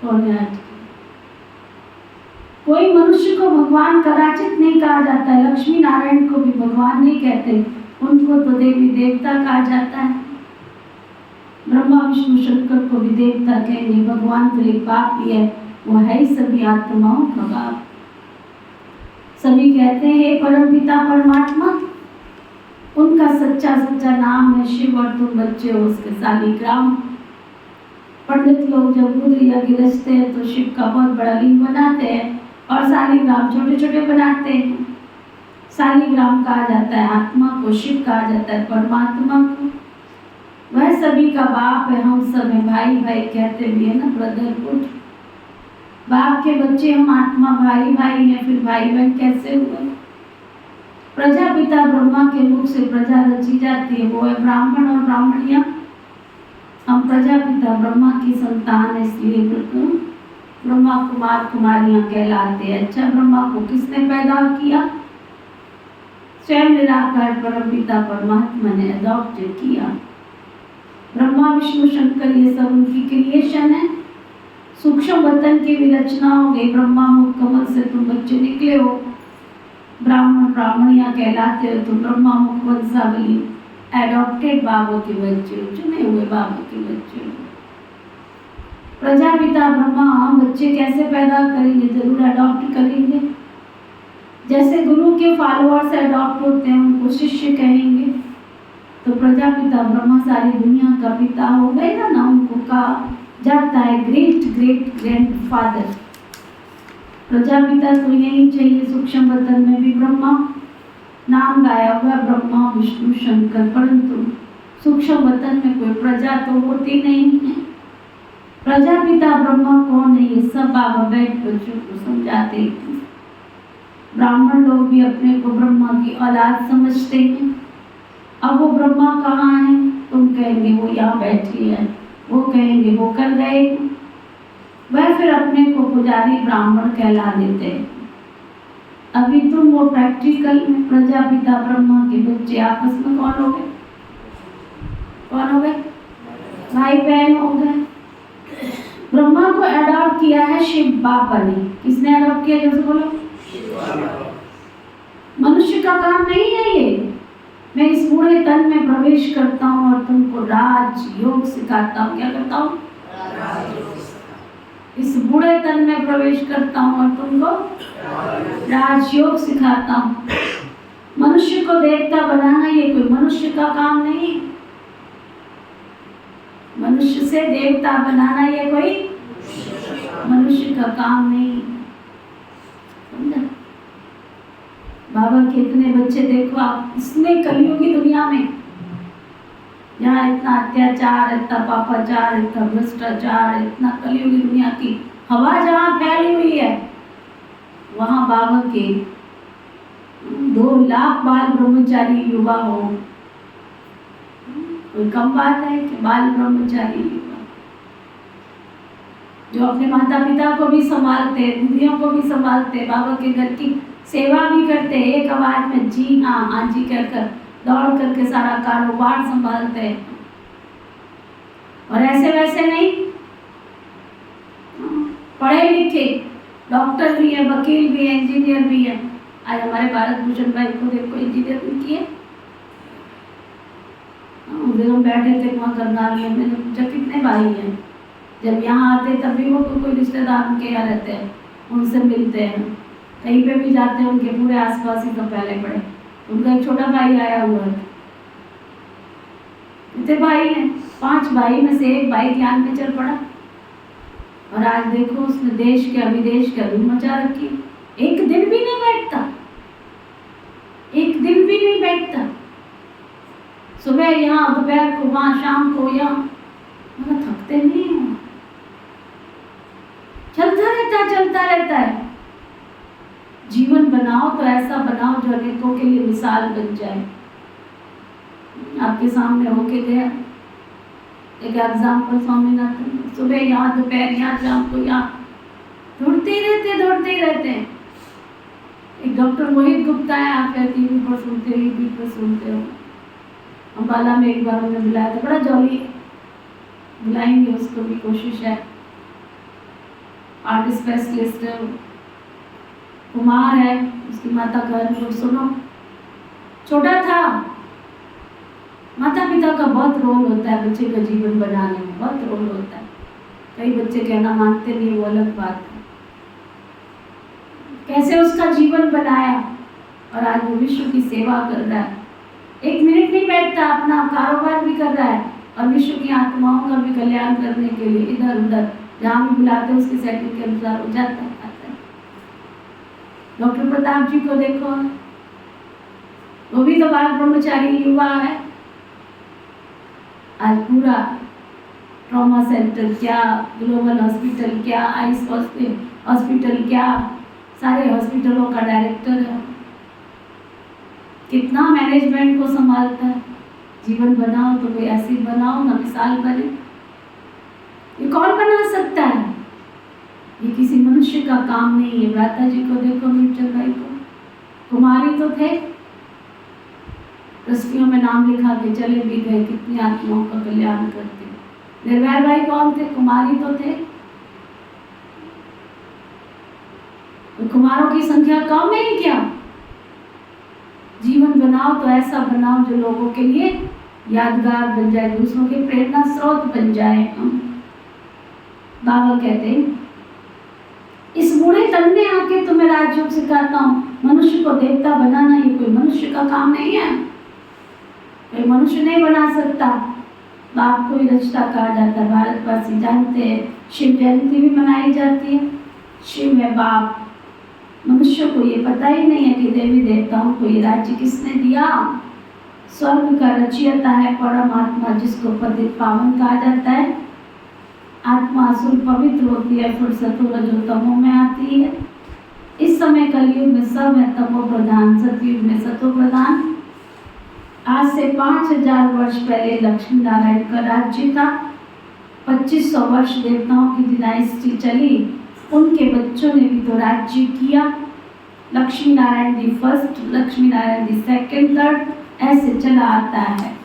8:45। कोई मनुष्य को भगवान कदाचित नहीं कहा जाता है, लक्ष्मी नारायण को भी भगवान नहीं कहते, उनको तो देवी देवता कहा जाता है। ब्रह्मा विष्णु शंकर को भी देवता कहेंगे, भगवान तो एक बाप ही है, वो है ही सभी आत्माओं का बाप। सभी कहते हैं हे परम पिता परमात्मा, उनका सच्चा सच्चा नाम है शिव, और तुम बच्चे हो उसके शालिग्राम। पंडित लोग जब रुद्र यज्ञ रचते हैं तो शिव का बहुत बड़ा लिंग बनाते हैं और शालिग्राम छोटे छोटे बनाते हैं। शालिग्राम कहा जाता है आत्मा को, शिव कहा जाता है परमात्मा को। वह सभी का बाप है, हम सब है भाई भाई कहते भी है ना, ब्रदरहुड। बाप के बच्चे हम, आत्मा भाई भाई हैं, फिर भाई बहन कैसे हुए? प्रजापिता ब्रह्मा के मुख से प्रजा रची जाती है, वो है ब्राह्मण और ब्राह्मणियां। हम प्रजापिता ब्रह्मा की संतान है, इसलिए ब्रह्मा कुमार कुमारियां कहलाते हैं। अच्छा, ब्रह्मा को किसने पैदा किया? स्वयं निराकार परमपिता परमात्मा ने अडॉप्ट किया। ब्रह्मा विष्णु शंकर ये सब उनकी क्रिएशन है। सूक्ष्म वतन की भी रचना हो गई, ब्रह्मा मुख कमल से तुम बच्चे निकले हो, ब्राह्मण ब्राह्मणियां कहलाते हो, तुम ब्रह्मा मुख वंशावली एडॉप्टेड बाबा के बच्चे हो, चुने हुए बाबा के बच्चे हो। प्रजापिता ब्रह्मा बच्चे कैसे पैदा करेंगे? जरूर अडॉप्ट करेंगे। जैसे गुरु के फॉलोअर्स अडॉप्ट होते हैं, उनको शिष्य कहेंगे। तो प्रजापिता ब्रह्मा सारी दुनिया का पिता हो गए ना, उनको कहा जाता है ग्रेट ग्रेट ग्रैंडफादर। प्रजापिता तो यही चाहिए, सूक्ष्म वतन में भी ब्रह्मा नाम गाया हुआ, ब्रह्मा विष्णु शंकर, परंतु सूक्ष्म वतन में कोई प्रजा तो होती नहीं है। प्रजापिता ब्रह्मा कौन है? ये सब बाबा बैठ बच्चों को समझाते हैं। ब्राह्मण लोग भी अपने को ब्रह्मा की औलाद समझते हैं। अब वो ब्रह्मा कहाँ है? तुम कहेंगे वो यहाँ बैठी है, वो कहेंगे वो कर गए, वह फिर अपने को पुजारी ब्राह्मण कहला देते हैं। अभी तुम वो प्रैक्टिकल में प्रजापिता ब्रह्मा के बच्चे आपस में कौन हो गए? कौन हो गए? भाई बहन हो गए। ब्रह्मा को अडॉप्ट किया है शिव बाबा ने। किसने अडॉप्ट किया? जैसे बोलो, मनुष्य का काम नहीं है ये। मैं इस बूढ़े तन में प्रवेश करता हूँ और तुमको राज योग सिखाता हूँ। क्या करता हूँ? इस बूढ़े तन में प्रवेश करता हूँ और तुमको राजयोग सिखाता हूँ। मनुष्य को देवता बनाना ये कोई मनुष्य का काम नहीं। मनुष्य से देवता बनाना ये कोई मनुष्य का काम नहीं। समझा? बाबा के इतने बच्चे देखो आप, इसमें कलियुगी दुनिया में जहाँ इतना अत्याचार, इतना पापाचार, इतना भ्रष्टाचार, इतना कलियुगी दुनिया की हवा जहाँ फैली हुई है, वहाँ बाबा के 2 लाख बाल ब्रह्मचारी युवा हो। कोई कम बात है कि बाल ब्रह्मचारी युवा जो अपने माता पिता को भी संभालते, दीदियों को भी संभालते, बाबा के घर की सेवा भी करते, एक आवाज में जी हाँ हाँ जी कहकर दौड़ करके सारा कारोबार संभालते हैं। और ऐसे वैसे नहीं, पढ़े लिखे डॉक्टर भी है, वकील भी है, इंजीनियर भी है। आज हमारे भारत भूषण भाई को देखो, इंजीनियर भी किए। उस दिन हम बैठे थे वहाँ करनाल में, मैंने पूछा कितने भाई हैं। जब यहाँ आते तब भी वो कोई रिश्तेदार उनके यहाँ रहते हैं, उनसे मिलते हैं, कहीं पे भी जाते हैं उनके पूरे आसपास ही तो पहले पड़े। उनका एक छोटा भाई आया हुआ है। कितने भाई हैं? 5 भाई में से एक भाई ज्ञान में चल पड़ा और आज देखो उसने देश के विदेश के धूम मचा रखी। एक दिन भी नहीं बैठता, एक सुबह यहाँ, दोपहर को वहाँ, शाम को यहाँ, मतलब थकते नहीं हो। चलता रहता है। जीवन बनाओ तो ऐसा बनाओ जो अनेकों के लिए मिसाल बन जाए। आपके सामने होके गया एक एग्जाम्पल स्वामीनाथन, सुबह यहाँ, दोपहर यहाँ, शाम को यहाँ, दौड़ते ही रहते हैं। एक डॉक्टर मोहित गुप्ता है, आप टीवी पर सुनते हो। अम्बाला में एक बार उन्हें बुलाया था, बड़ा जॉली है, बुलाएंगे उसको भी, कोशिश है। आर्ट स्पेशलिस्ट है, कुमार है, उसकी माता घर में। सुनो, छोटा था, माता पिता का बहुत रोल होता है बच्चे का जीवन बनाने में, बहुत रोल होता है। कई बच्चे कहना मानते नहीं, वो अलग बात है। कैसे उसका जीवन बनाया और आज वो विश्व की सेवा कर रहा है। एक मिनट नहीं बैठता, अपना कारोबार भी कर रहा है और विश्व की आत्माओं का भी कल्याण करने के लिए इधर उधर जहाँ भी बुलाते हैं उसके सेटिंग के अनुसार हो जाता है। डॉक्टर प्रताप जी को देखो, वो भी तो बाल ब्रह्मचारी युवा है। आज पूरा ट्रॉमा सेंटर क्या, ग्लोबल हॉस्पिटल क्या, आइस हॉस्पिटल क्या, सारे हॉस्पिटलों का डायरेक्टर है। कितना मैनेजमेंट को संभालता है। जीवन बनाओ तो कोई ऐसी बनाओ ना, मिसाल बने। ये कौन बना सकता है? ये किसी मनुष्य का काम नहीं है। भ्राता जी को देखो, मीरचंद भाई को, कुमारी तो थे, रस्तियों में नाम लिखा के चले भी गए, कितनी आत्माओं का कल्याण करते। निर्भय भाई कौन थे? कुमारी तो थे। कुमारों की संख्या कम है क्या? जीवन बनाओ तो ऐसा बनाओ जो लोगों के लिए यादगार बन जाए, दूसरों के प्रेरणा स्रोत बन जाए। बाबा कहते हैं, इस बूढ़े तन में आके तुम्हें राजयोग सिखाता हूँ, मनुष्य को देवता बनाना ये कोई मनुष्य का काम नहीं है। कोई मनुष्य नहीं बना सकता। बाप को ही रचता कहा जाता है। भारतवासी जानते हैं, शिव जयंती भी मनाई जाती है। शिव है बाप। मनुष्य को ये पता ही नहीं है कि देवी देवताओं को ये राज्य किसने दिया। स्वर्ग का रचयिता है परमात्मा, जिसको पतित पावन कहा जाता है। आत्मा असुर पवित्र होती है, फिर सत्व रजो तमो में आती है। इस समय कलयुग में सब है तमो प्रधान, सतयुग में सत्व प्रधान। आज से 5000 वर्ष पहले लक्ष्मी नारायण का राज्य था। 2500 वर्ष देवताओं की डायनेस्टी चली, उनके बच्चों ने भी तो राज्य किया। Lakshmi Narayan the first, Lakshmi Narayan the second, third, ऐसे चला आता है।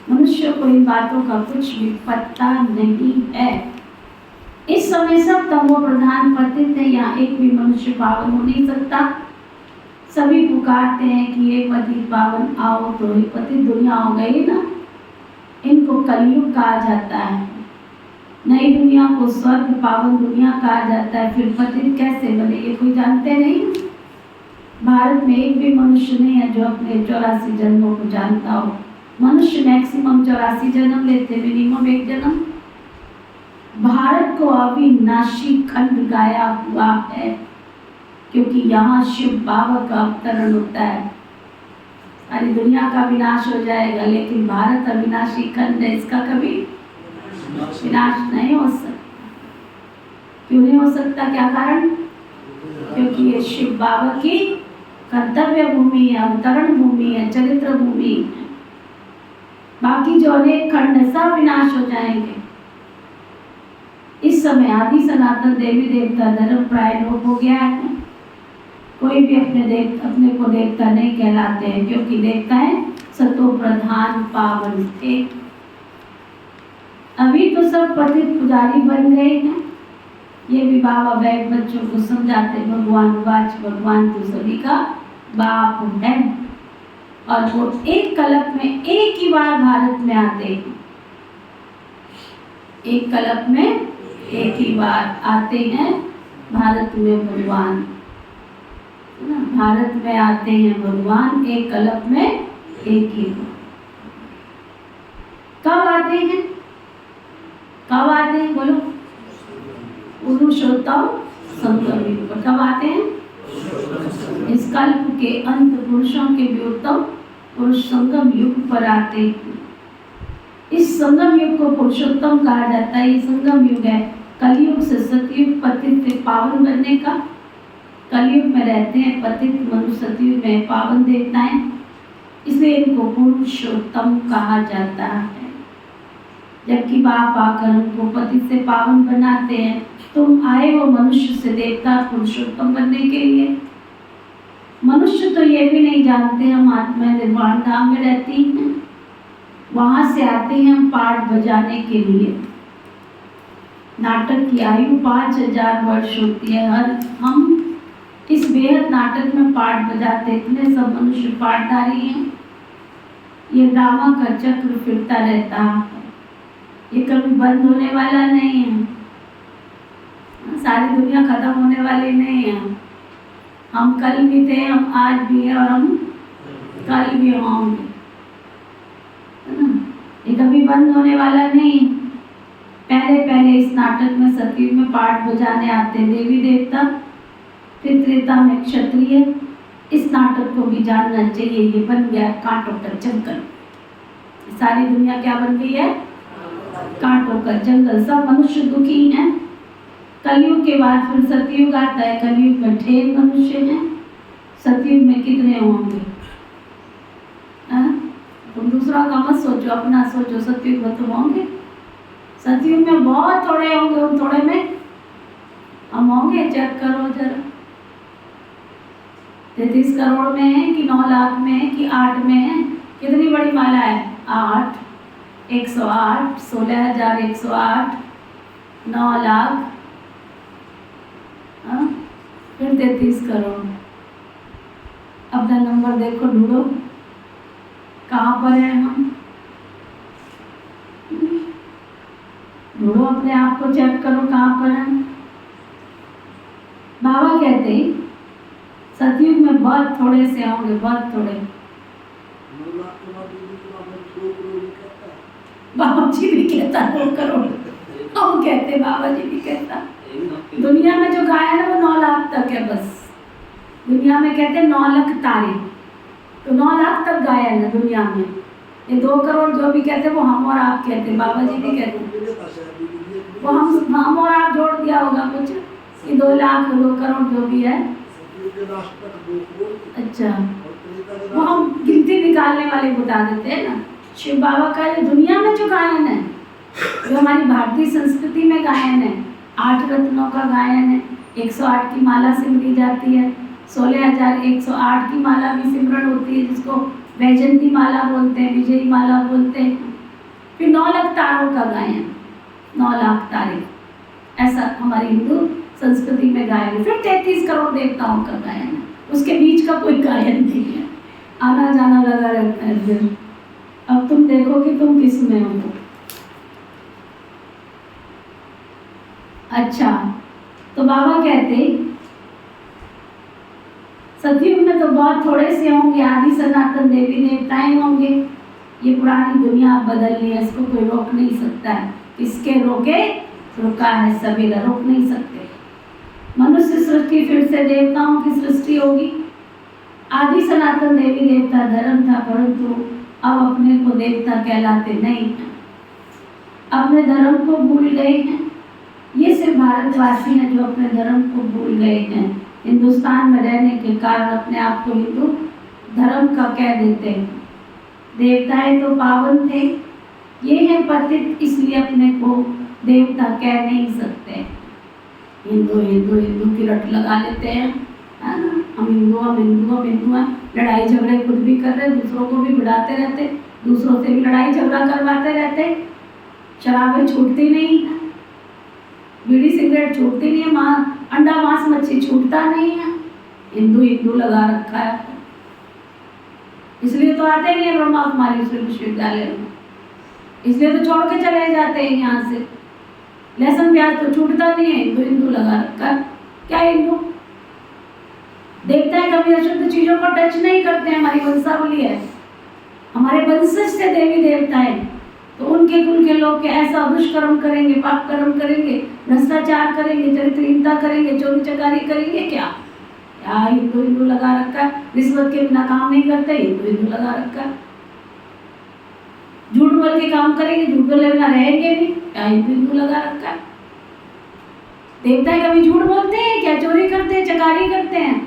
मनुष्य को इन बातों का कुछ भी पता नहीं है। इस समय सब तमो प्रधान पतित है, यहाँ एक भी मनुष्य पावन हो नहीं सकता। सभी पुकारते हैं कि ये पतित पावन आओ, तो ये पतित दुनिया हो गई ना। इनको कलयुग कहा जाता है। नई दुनिया को स्वर्ग पावन दुनिया कहा जाता है। फिर पतित कैसे बने ये कोई जानते नहीं। भारत में एक भी मनुष्य नहीं है जो अपने 84 जन्मों को जानता हो। मनुष्य मैक्सिमम 84 जन्म लेते, मिनिमम 1 जन्म। भारत को अविनाशी खंड गाया हुआ है, क्योंकि यहाँ शिव बाबा का अवतरण होता है। सारी दुनिया का विनाश हो जाएगा, लेकिन भारत अविनाशी खंड है, इसका कभी विनाश नहीं हो सकता। क्यों नहीं हो सकता? क्या कारण? क्योंकि ये शिव बाबा की कर्तव्य भूमि है, अवतरण भूमि है, चरित्र भूमि है। बाकी जो अनेक खंड है सब विनाश हो जाएंगे। इस समय आदि सनातन देवी देवता धर्म प्राय लोप हो गया है। कोई भी अपने को देवता नहीं कहलाते हैं, क्योंकि देवता है सतो प्रधान पावन थे। अभी तो सब पतित पुजारी बन गए हैं। ये भी बाबा बैठ बच्चों को समझाते, भगवान वाच, भगवान तो सभी का बाप है। और वो एक कल्प में एक ही बार भारत में आते हैं। एक कल्प में एक ही बार आते हैं भारत में भगवान। भारत में आते हैं भगवान, एक कल्प में एक ही बार। कब आते हैं? कब आते हैं बोलो? पुरुषोत्तम संगम युग पर। कब आते हैं? इस कल्प के अंत पुरुषों के भी उत्तम पुरुष संगम युग पर आते हैं। संगम युग को पुरुषोत्तम कहा जाता है। ये संगम युग है, कलयुग से सतयुग, पतित से पावन बनने का। कलयुग में रहते हैं पतित मनुष्य, सतयुग में पावन देवताएं, इसलिए इनको पुरुषोत्तम कहा जाता है। जबकि बाप आकर हमको पतित से पावन बनाते हैं। तुम आए हो मनुष्य से देवता पुरुषोत्तम बनने के लिए। मनुष्य तो ये भी नहीं जानते हम आत्मा निर्वाण धाम में रहती हैं, वहां से आते हैं हम पाठ बजाने के लिए। नाटक की आयु 5000 वर्ष होती है। हम इस बेहद नाटक में पाठ बजाते, इतने सब मनुष्य पाठधारी हैं। ये ड्रामा का चक्र फिरता रहता है, ये कभी बंद होने वाला नहीं है। सारी दुनिया खत्म होने वाली नहीं है। हम कल भी थे, हम आज भी हैं और हम कल भी होंगे, है ना। ये कभी बंद होने वाला नहीं। पहले इस नाटक में सतयुग में पाठ बजाने आते देवी देवता, फिर त्रेता में क्षत्रिय। इस नाटक को भी जानना चाहिए। ये बन गया कांटों का जंगल। सारी दुनिया क्या बन गई है? कांटों का जंगल। सब मनुष्य दुखी हैं। कलयुग के बाद फिर सतयुग आता है। कलयुग में ढेर मनुष्य हैं, सतयुग में कितने होंगे? तुम दूसरा का मत सोचो, अपना सोचो। सतयुग में तुम होंगे? सतयुग में बहुत थोड़े होंगे। उन थोड़े में हम होंगे? चेक करो जरा। 33 करोड़ में है कि 9 लाख में है कि 8 में है? कितनी बड़ी माला है? 8, 108, 16,108, 9 लाख, फिर 33 करोड़। अपना नंबर देखो, ढूंढो कहाँ पर है हम। ढूंढो, अपने आप को चेक करो कहाँ पर है। बाबा कहते हैं सतयुग में बहुत थोड़े से होंगे, बहुत थोड़े। बाबा जी भी कहता 2 करोड़, हम कहते बाबा जी भी कहता। दुनिया में जो गायन है वो 9 लाख तक है बस। दुनिया में कहते 9 लाख तारे, तो 9 लाख तक गायन है दुनिया में। ये 2 करोड़ जो भी कहते वो हम और आप कहते, बाबा जी भी कहते। वो हम और आप जोड़ दिया होगा कुछ कि 2 लाख 2 करोड़ जो भी है। अच्छा, वो हम गिनती निकालने वाले बता देते हैं ना। शिव बाबा का ये दुनिया में जो गायन है, जो हमारी भारतीय संस्कृति में गायन है, 8 रत्नों का गायन है। 108 की माला सिमरी जाती है, 16,108 की माला भी सिमरन होती है, जिसको वैजंती माला बोलते हैं, विजयी माला बोलते हैं। फिर 9 लाख तारों का गायन, 9 लाख तारे, ऐसा हमारी हिंदू संस्कृति में गायन है। फिर 33 करोड़ देवताओं का गायन है, उसके बीच का कोई गायन नहीं है। आना जाना लगा रहता है। फिर अब तुम देखो कि तुम किस में हो। अच्छा, तो बाबा कहते सतयुग में तो बहुत थोड़े से होंगे, आदि सनातन देवी देवताएं होंगे। ये पुरानी दुनिया अब बदलनी है, इसको कोई रोक नहीं सकता है। किसके रोके? रुका है सवेरा, रोक नहीं सकते। मनुष्य सृष्टि फिर से देवताओं की सृष्टि होगी। आदि सनातन देवी देवता धर्म था, परंतु अब अपने को देवता कहलाते नहीं हैं, अपने धर्म को भूल गए हैं। ये सिर्फ भारतवासी हैं जो अपने धर्म को भूल गए हैं। हिंदुस्तान में रहने के कारण अपने आप को हिंदू धर्म का कह देते हैं। देवताएं तो पावन थे, ये हैं पतित, इसलिए अपने को देवता कह नहीं सकते। हिंदू हिंदू हिंदू की रट लगा लेते हैं, है ना। हम हिंदू हैं। लड़ाई झगड़े खुद भी कर रहे, दूसरों को भी भिड़ाते रहते, दूसरों से भी लड़ाई झगड़ा करवाते रहते। शराबें छूटती नहीं है, बीड़ी सिगरेट छूटती नहीं है, अंडा मांस मच्छी छूटता नहीं है। हिंदू लगा रखा है, इसलिए तो आते नहीं है ब्रह्मा कुमारी विश्वविद्यालय में, इसलिए तो छोड़ के चले जाते हैं यहाँ से। लहसुन प्याज तो छूटता नहीं है, हिंदू लगा रखा है। क्या हिंदू देवताएं कभी अशुद्ध चीजों को टच नहीं करते हैं। हमारी वंशावली है, हमारे वंशज से देवी देवताएं, तो उनके कुल के लोग के ऐसा दुष्कर्म करेंगे, पाप कर्म करेंगे, भ्रष्टाचार करेंगे, चरित्रहीनता करेंगे, चोरी चकारी करेंगे। क्या हिंदू लगा रखा है। रिश्वत के बिना काम नहीं करते, हिंदू लगा रखा है। झूठ बोल के काम करेंगे, झूठ बोले बिना रहेंगे नहीं, क्या हिंदू लगा रखा है। देवताएं कभी झूठ बोलते हैं क्या? चोरी करते हैं, चकारी करते हैं?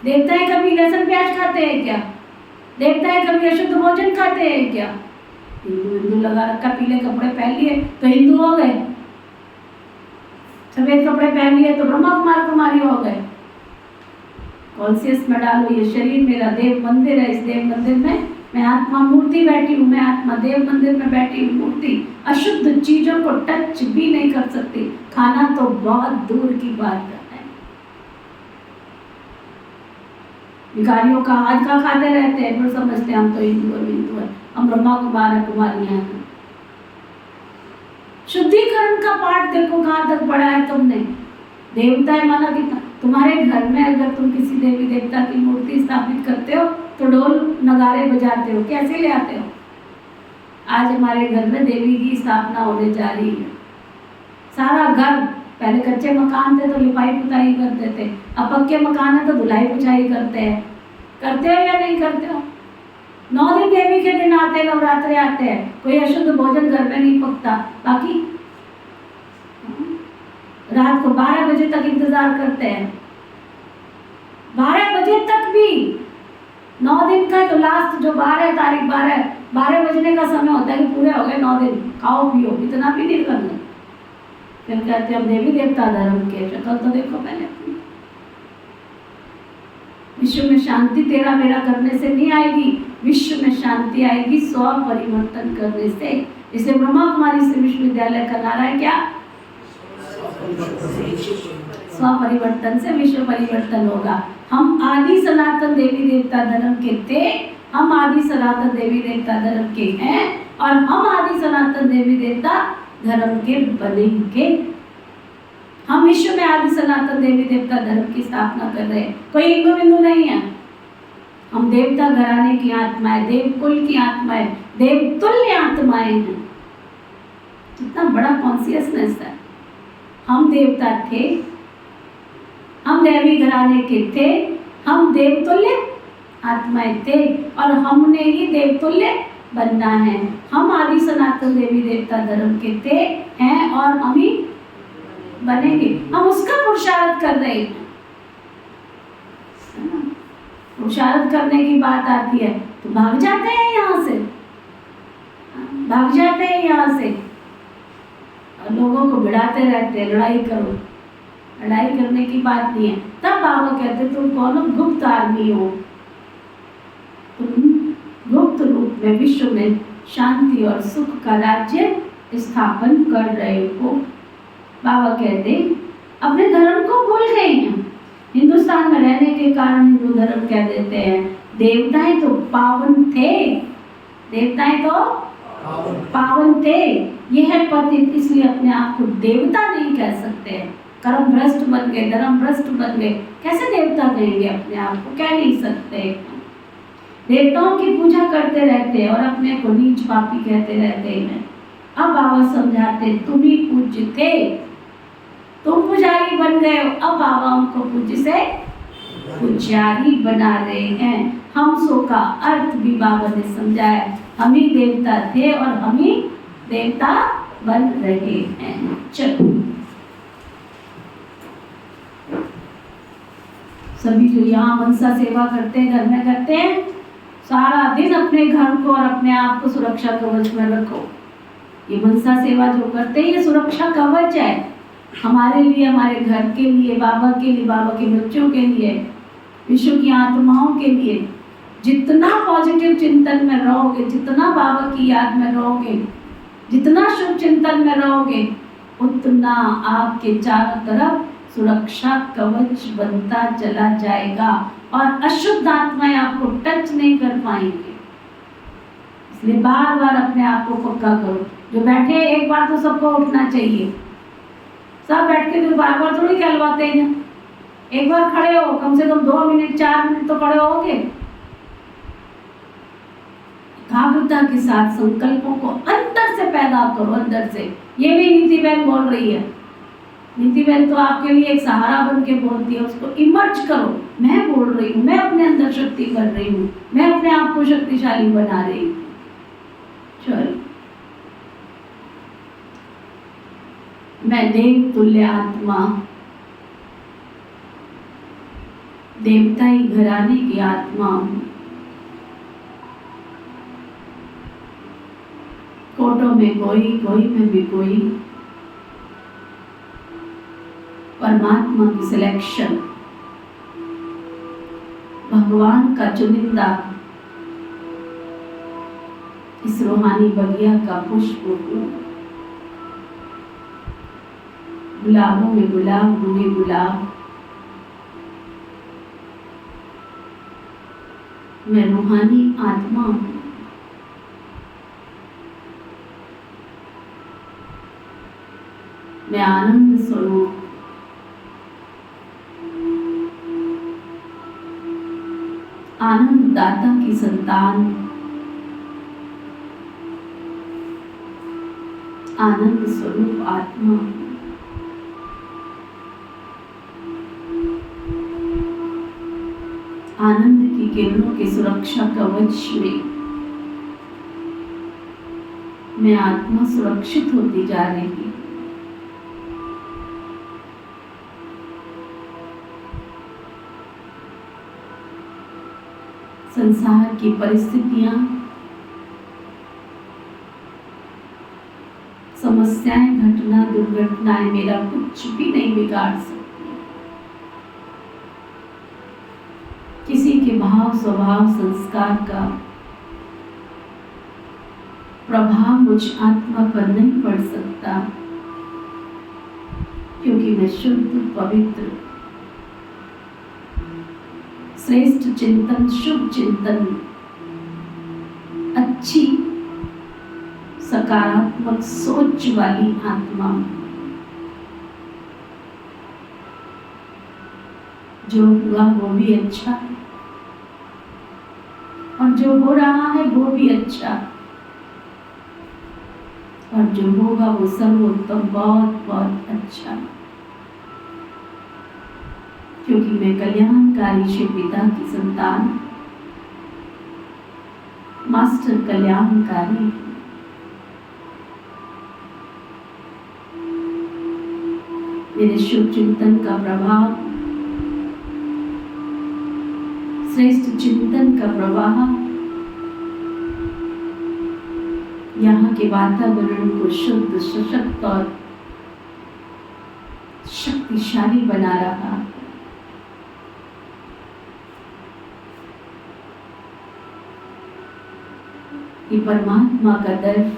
देवताएं कभी लहसुन प्याज खाते हैं क्या? देवताएं कभी अशुद्ध भोजन खाते हैं क्या? हिंदू लगा रखा, पीले कपड़े पहन लिए तो हिंदू हो गए, सफेद कपड़े पहन लिए तो ब्रह्मा कुमार कुमारी हो गए। कॉन्शियस में डालो, ये शरीर मेरा देव मंदिर है, इस देव मंदिर में मैं आत्मा मूर्ति बैठी हूँ, मैं आत्मा देव मंदिर में बैठी हूँ मूर्ति, अशुद्ध चीजों को टच भी नहीं कर सकती, खाना तो बहुत दूर की बात है। भिखारियों का हाथ का खाते रहते हैं, फिर समझते हैं हम तो हिंदू है, हम ब्रह्मा कुमार कुमारियां हैं। शुद्धिकरण का पाठ देखो कहाँ तक पढ़ा है तुमने। देवताएं माना कितना, तुम्हारे घर में अगर तुम किसी देवी देवता की मूर्ति स्थापित करते हो तो ढोल नगाड़े बजाते हो, कैसे ले आते हो? आज हमारे घर में देवी की स्थापना होने जा रही है। सारा घर, पहले कच्चे मकान थे तो लिपाई पुताई करते थे, अब पक्के मकान है तो धुलाई पुछाई करते हैं। करते हो या नहीं करते हो? 9 दिन देवी के दिन आते हैं, नवरात्रे आते हैं, कोई अशुद्ध भोजन घर में नहीं पकता। बाकी रात को 12 बजे तक इंतजार करते हैं, 12 बजे तक भी। 9 दिन का तो लास्ट जो 12 तारीख 12 बजने का समय होता है कि पूरे हो गए 9 दिन, खाओ पियो, इतना भी नहीं करना। फिर कहते हैं देवी देवता धर्म के, शक्ल तो देखो पहले अपनी। विश्व में शांति तेरा मेरा करने से नहीं आएगी, विश्व में शांति आएगी स्व परिवर्तन करने से। इसलिए ब्रह्मा कुमारी से विश्वविद्यालय का नारा है क्या? स्व परिवर्तन से विश्व परिवर्तन होगा। हम आदि सनातन देवी देवता धर्म के थे, हम आदि सनातन देवी देवता धर्म के हैं, और हम आदि सनातन देवी देवता धर्म के बनेंगे। हम विश्व में आदि सनातन देवी देवता धर्म की स्थापना कर रहे हैं, कोई हिंदू बिंदु नहीं है। हम देवता घराने की आत्माएं, देवकुल की आत्माएं, देवतुल्य आत्माएं हैं। कितना बड़ा कॉन्शियसनेस है। हम देवता थे, हम देवी घराने के थे, हम देवतुल्य आत्माएं थे, और हमने ही देवतुल्य बनना है। हम आदि सनातन देवी देवता धर्म के थे, हैं, और हम ही बनेंगे। हम उसका पुरुषार्थ कर रहे हैं। पुरुषार्थ करने की बात आती है तो भाग जाते हैं यहाँ से, भाग जाते हैं यहाँ से, और लोगों को भिड़ाते रहते हैं लड़ाई करो। लड़ाई करने की बात नहीं है। तब बाबा कहते तुम कौन हो? गुप्त आदमी हो, तुम गुप्त रूप में विश्व में शांति और सुख का राज्य स्थापन कर रहे हो। बाबा कहते अपने धर्म को भूल गए हैं। हिंदुस्तान में रहने के कारण हिंदू धर्म कह देते हैं। देवताएं तो पावन थे, देवताएं तो पावन थे। यह पतित इसलिए अपने आप को देवता नहीं कह सकते। कर्म भ्रष्ट बन गए, धर्म भ्रष्ट बन गए, कैसे देवता कहेंगे अपने आप को? कह नहीं सकते। देवताओं की पूजा करते रहते हैं और अपने को नीच पापी कहते रहते हैं। अब बाबा समझाते तुम ही पूज्य थे, तुम पुजारी बन गए हो, अब बाबा हमको पूज्य से पुजारी बना रहे हैं। हम सो का अर्थ भी बाबा ने समझाया। हम ही देवता थे और हम ही देवता बन रहे हैं। चलो सभी जो यहाँ मनसा सेवा करते हैं, घर में करते हैं, सारा दिन अपने घर को और अपने आप को सुरक्षा कवच में रखो। ये मनसा सेवा जो करते हैं ये सुरक्षा कवच है हमारे लिए, हमारे घर के लिए, बाबा के लिए, बाबा के बच्चों के लिए, विश्व की आत्माओं के लिए। जितना पॉजिटिव चिंतन में रहोगे, जितना बाबा की याद में रहोगे, जितना शुभ चिंतन में रहोगे, उतना आपके चारों तरफ सुरक्षा कवच बनता चला जाएगा और अशुद्ध आत्माएं आपको टच नहीं कर पाएंगे। इसलिए बार बार अपने आप को पक्का करो। जो बैठे एक बार तो सबको उठना चाहिए। सब बैठ के तो बार बार थोड़ी कहलवाते हैं। एक बार खड़े हो, कम से कम 2 मिनट 4 मिनट तो खड़े होगे। एकाग्रता के साथ संकल्पों को अंदर से पैदा करो, अंदर से। ये भी नीति बहन बोल रही है। नीति बहन तो आपके लिए एक सहारा बन के बोलती है। उसको इमर्ज करो। मैं बोल रही हूँ, मैं अपने अंदर शक्ति कर रही हूँ, मैं अपने आप को शक्तिशाली बना रही हूँ। मैं देव तुल्य आत्मा, देवताई घराने की आत्मा हूँ। कोटों में कोई में भी कोई, परमात्मा की सिलेक्शन, भगवान का चुनिंदा, इस रूहानी बगिया का पुष्प हूँ। गुलाबों में गुलाब, हुए गुलाब, मैं रूहानी आत्मा हूँ। मैं आनंद स्वरूप, आनंद दाता की संतान, आनंद स्वरूप आत्मा हूँ। आनंद की किरणों के सुरक्षा कवच में मैं आत्मा सुरक्षित होती जा रही हूँ। संसार की परिस्थितियां, समस्याएं, घटना, दुर्घटनाएं मेरा कुछ भी नहीं बिगाड़ सकती। किसी के भाव, स्वभाव, संस्कार का प्रभाव मुझ आत्मा पर नहीं पड़ सकता, क्योंकि मैं शुद्ध, पवित्र, श्रेष्ठ चिंतन, शुभ चिंतन, अच्छी सकारात्मक सोच वाली आत्मा हूं। जो हुआ वो भी अच्छा, और जो हो रहा है वो भी अच्छा, और जो होगा वो सर्वोत्तम, बहुत बहुत अच्छा, क्योंकि मैं कल्याणकारी शिव पिता की संतान, मास्टर कल्याणकारी। मेरे शुभ चिंतन का प्रभाव, श्रेष्ठ चिंतन का प्रवाह यहाँ के वातावरण को शुद्ध, सशक्त और शक्तिशाली बना रहा। ये परमात्मा का दर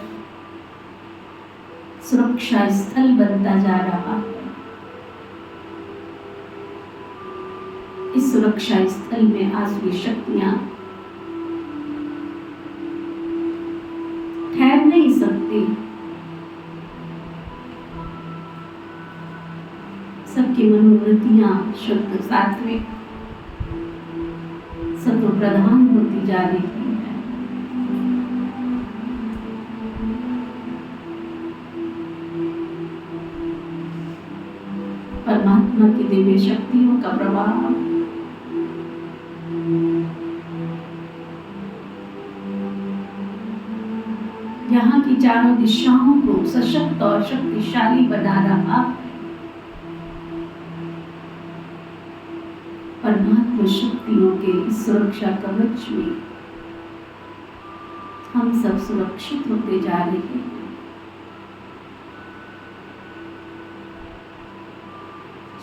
सुरक्षा स्थल बनता जा रहा है। इस सुरक्षा स्थल में आसुरी शक्तियां ठहर नहीं सकती। सबकी मनोवृत्तियां शुद्ध, सात्विक, सत्व प्रधान होती जा रही है। परमात्मा की दिव्य शक्तियों का प्रभाव यहाँ की चारों दिशाओं को सशक्त और शक्तिशाली बना रहा। परमात्मा शक्तियों के इस सुरक्षा कवच में हम सब सुरक्षित होते जा रहे हैं।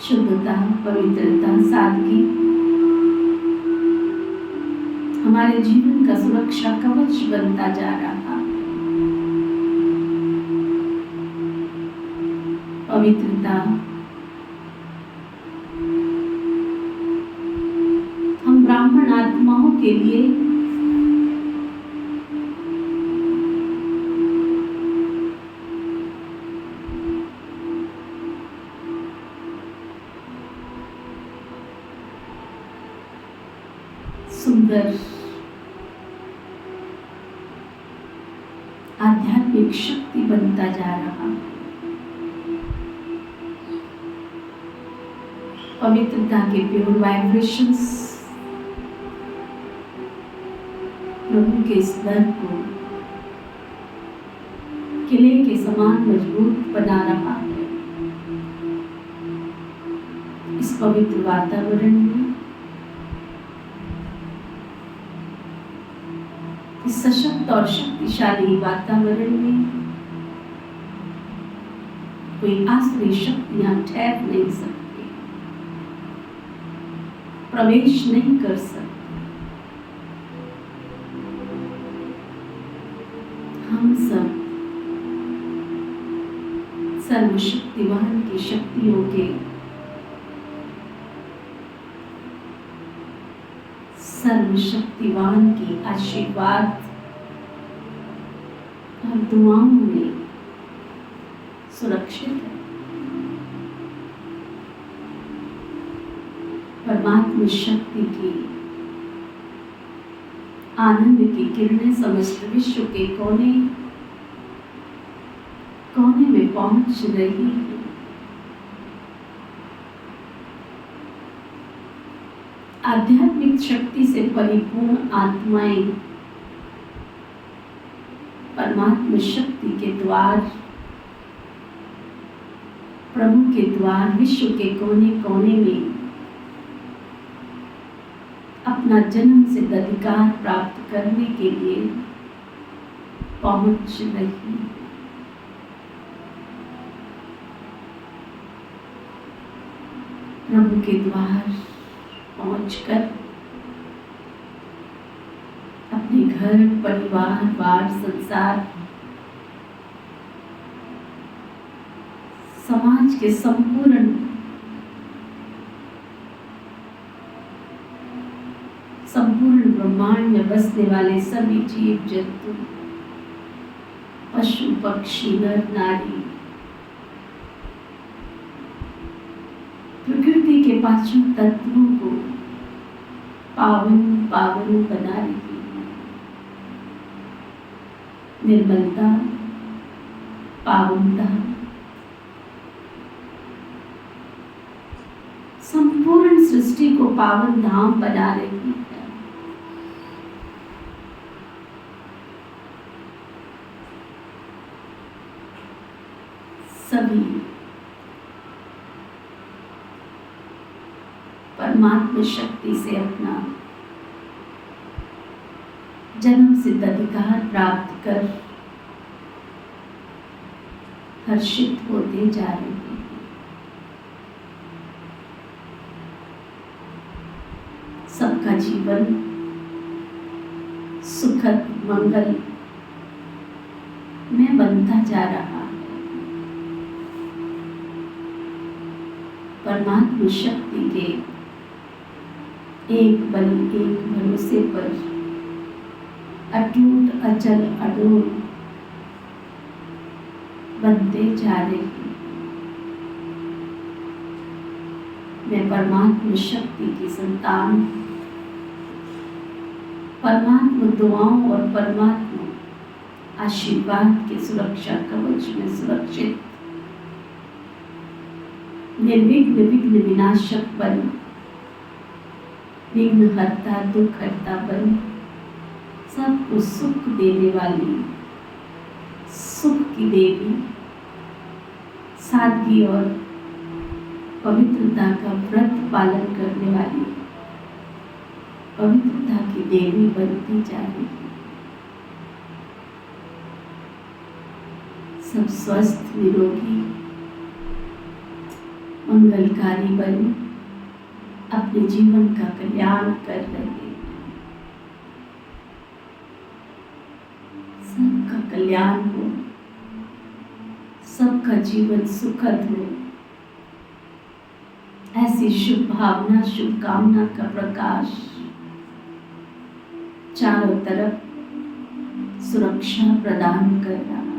शुद्धता, पवित्रता, सादगी हमारे जीवन का सुरक्षा कवच बनता जा रहा। पवित्रता, हम ब्राह्मण आत्माओं के लिए सुंदर आध्यात्मिक शक्ति बनता जा रहा। पवित्रता के प्योर वाइब्रेशंस प्रभु के इस दर को किले के समान मजबूत बना रहा है। पवित्र वातावरण में, इस सशक्त और शक्तिशाली वातावरण में कोई आसुरी शक्तियां ठहर नहीं सकती, प्रवेश नहीं कर सकती। हम सब सर्वशक्तिवान की शक्तियों के सर्वशक्तिवान की आशीर्वाद और दुआओं में सुरक्षित है। परमात्मा शक्ति की आनंद की किरणें समस्त विश्व के कोने कोने में पहुंच रही है। आध्यात्मिक शक्ति से परिपूर्ण आत्माएं परमात्मा शक्ति के द्वार, प्रभु के द्वार विश्व के कोने कोने में अपना जन्म सिद्ध अधिकार प्राप्त करने के लिए पहुंच रही है। प्रभु के द्वार पहुंचकर अपने घर, परिवार, बार, संसार, समाज के संपूर्ण ब्रह्मांड में बसने वाले सभी जीव जंतु, पशु पक्षी, नर नारी, प्रकृति के पांचों तत्वों को पावन पावन बना रही है। निर्मलता, पावनता, संपूर्ण सृष्टि को पावन धाम बना रही है। सभी परमात्मा शक्ति से अपना जन्म सिद्ध अधिकार प्राप्त कर हर्षित होते जा रहे हैं। सबका जीवन सुखद मंगल में बनता जा रहा है। परमात्मा शक्ति के एक बल, एक भरोसे पर अटूट, अचल, अडोल बनते जा रहे हैं। मैं परमात्मा शक्ति की संतान, परमात्मा दुआओं और परमात्मा आशीर्वाद के सुरक्षा कवच में सुरक्षित, निर्विघ्न विघ्न विनाशक बन, विघ्न हरता, दुख हरता बन, सबको सुख देने वाली, सुख की देवी, सादगी और पवित्रता का व्रत पालन करने वाली, पवित्रता की देवी बनती जा रही है। सब स्वस्थ, निरोगी, मंगलकारी बन अपने जीवन का कल्याण कर रहे हैं। सबका कल्याण हो, सबका जीवन सुखद हो, ऐसी शुभ भावना, शुभकामना का प्रकाश चारों तरफ सुरक्षा प्रदान कर रहा है।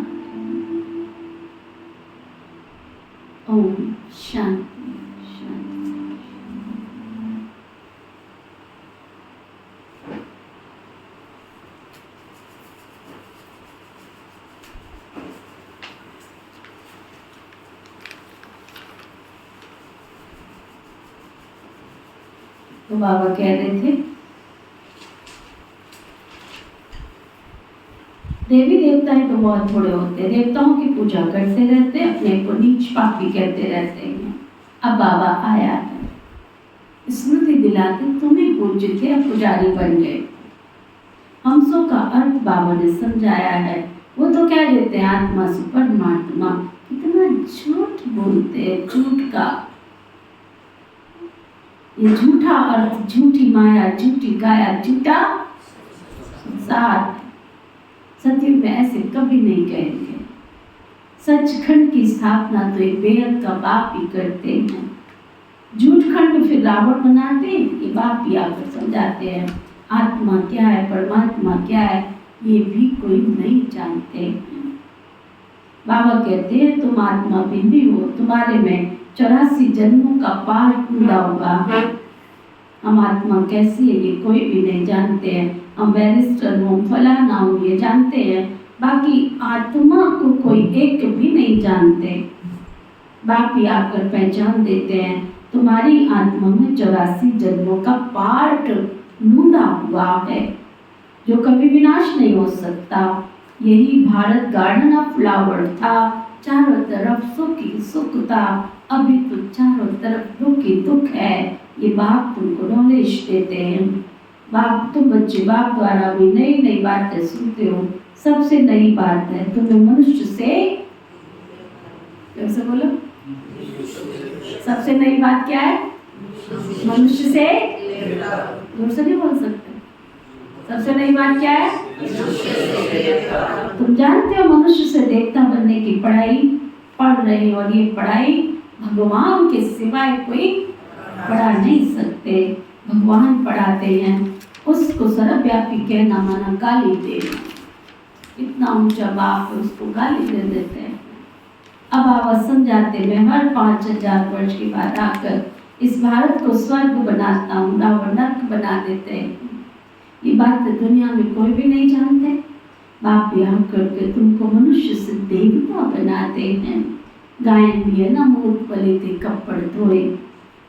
ओम शांति शांति। तो बाबा कह रहे थे, देवी देवताएं तो बहुत बड़े होते हैं, देवताओं की पूजा करते रहते हैं, अपने को नीच पापी कहते रहते हैं। अब बाबा आया है स्मृति दिलाते तुम्हें पूज्य थे, अब पुजारी बन गए। हंसों का अर्थ बाबा ने समझाया है। वो तो कह देते हैं आत्मा से परमात्मा, कितना झूठ बोलते हैं, झूठ का ये झूठा अर्थ, झूठी माया, झूठी काया, झूठा संसार। सतयुग में ऐसे कभी नहीं कहेंगे। सचखंड की स्थापना तो एक बेहद का बाप ही करते हैं। झूठखंड फिर रावण बनाते हैं, ये बाप ही आकर समझाते हैं आत्मा क्या है, परमात्मा क्या है, ये भी कोई नहीं जानते हैं। बाबा कहते हैं तुम आत्मा बिंदी हो, तुम्हारे में 84 जन्मों का पार पूरा होगा। हम आत्मा कैसी है ये कोई भी नहीं जानते हैं। हम बैरिस्टर हो, फलाना हो, ये जानते हैं, बाकी आत्मा को कोई एक भी नहीं जानते। बाप ही आकर पहचान देते हैं तुम्हारी आत्मा में 84 जन्मों का पार्ट नूंदा हुआ है, जो कभी विनाश नहीं हो सकता। यही भारत गार्डन ऑफ फ्लावर था, चारों तरफ सुख ही सुख था, अभी तो चारों तरफ दुख ही दुख है। ये बाप तुमको नॉलेज देते हैं। बाप तुम बच्चे बाप द्वारा भी नई नई बातें सुनते हो। सबसे नई बात है तुम्हें मनुष्य से, कैसे बोलो, सबसे नई बात क्या है? मनुष्य से, जोर से नहीं बोल सकते। सबसे नई बात क्या है? तुम जानते हो मनुष्य से देवता बनने की पढ़ाई पढ़ रहे हो, और ये पढ़ाई भगवान के सिवाय कोई पढ़ा नहीं सकते। भगवान पढ़ाते हैं, उसको सर्वव्यापी कहना माना गाली देना। इतना ऊंचा बाप है, उसको गाली दे देते हैं। अब आप समझाते मैं हर 5000 वर्ष के बाद आकर इस भारत को स्वर्ग बनाता हूँ, रावण नरक बना देते हैं। ये बात दुनिया में कोई भी नहीं जानते। बाप यहाँ करके तुमको मनुष्य से देवता बनाते हैं। गायन भी है ना, मूर्ख पले थे कपड़ धोए,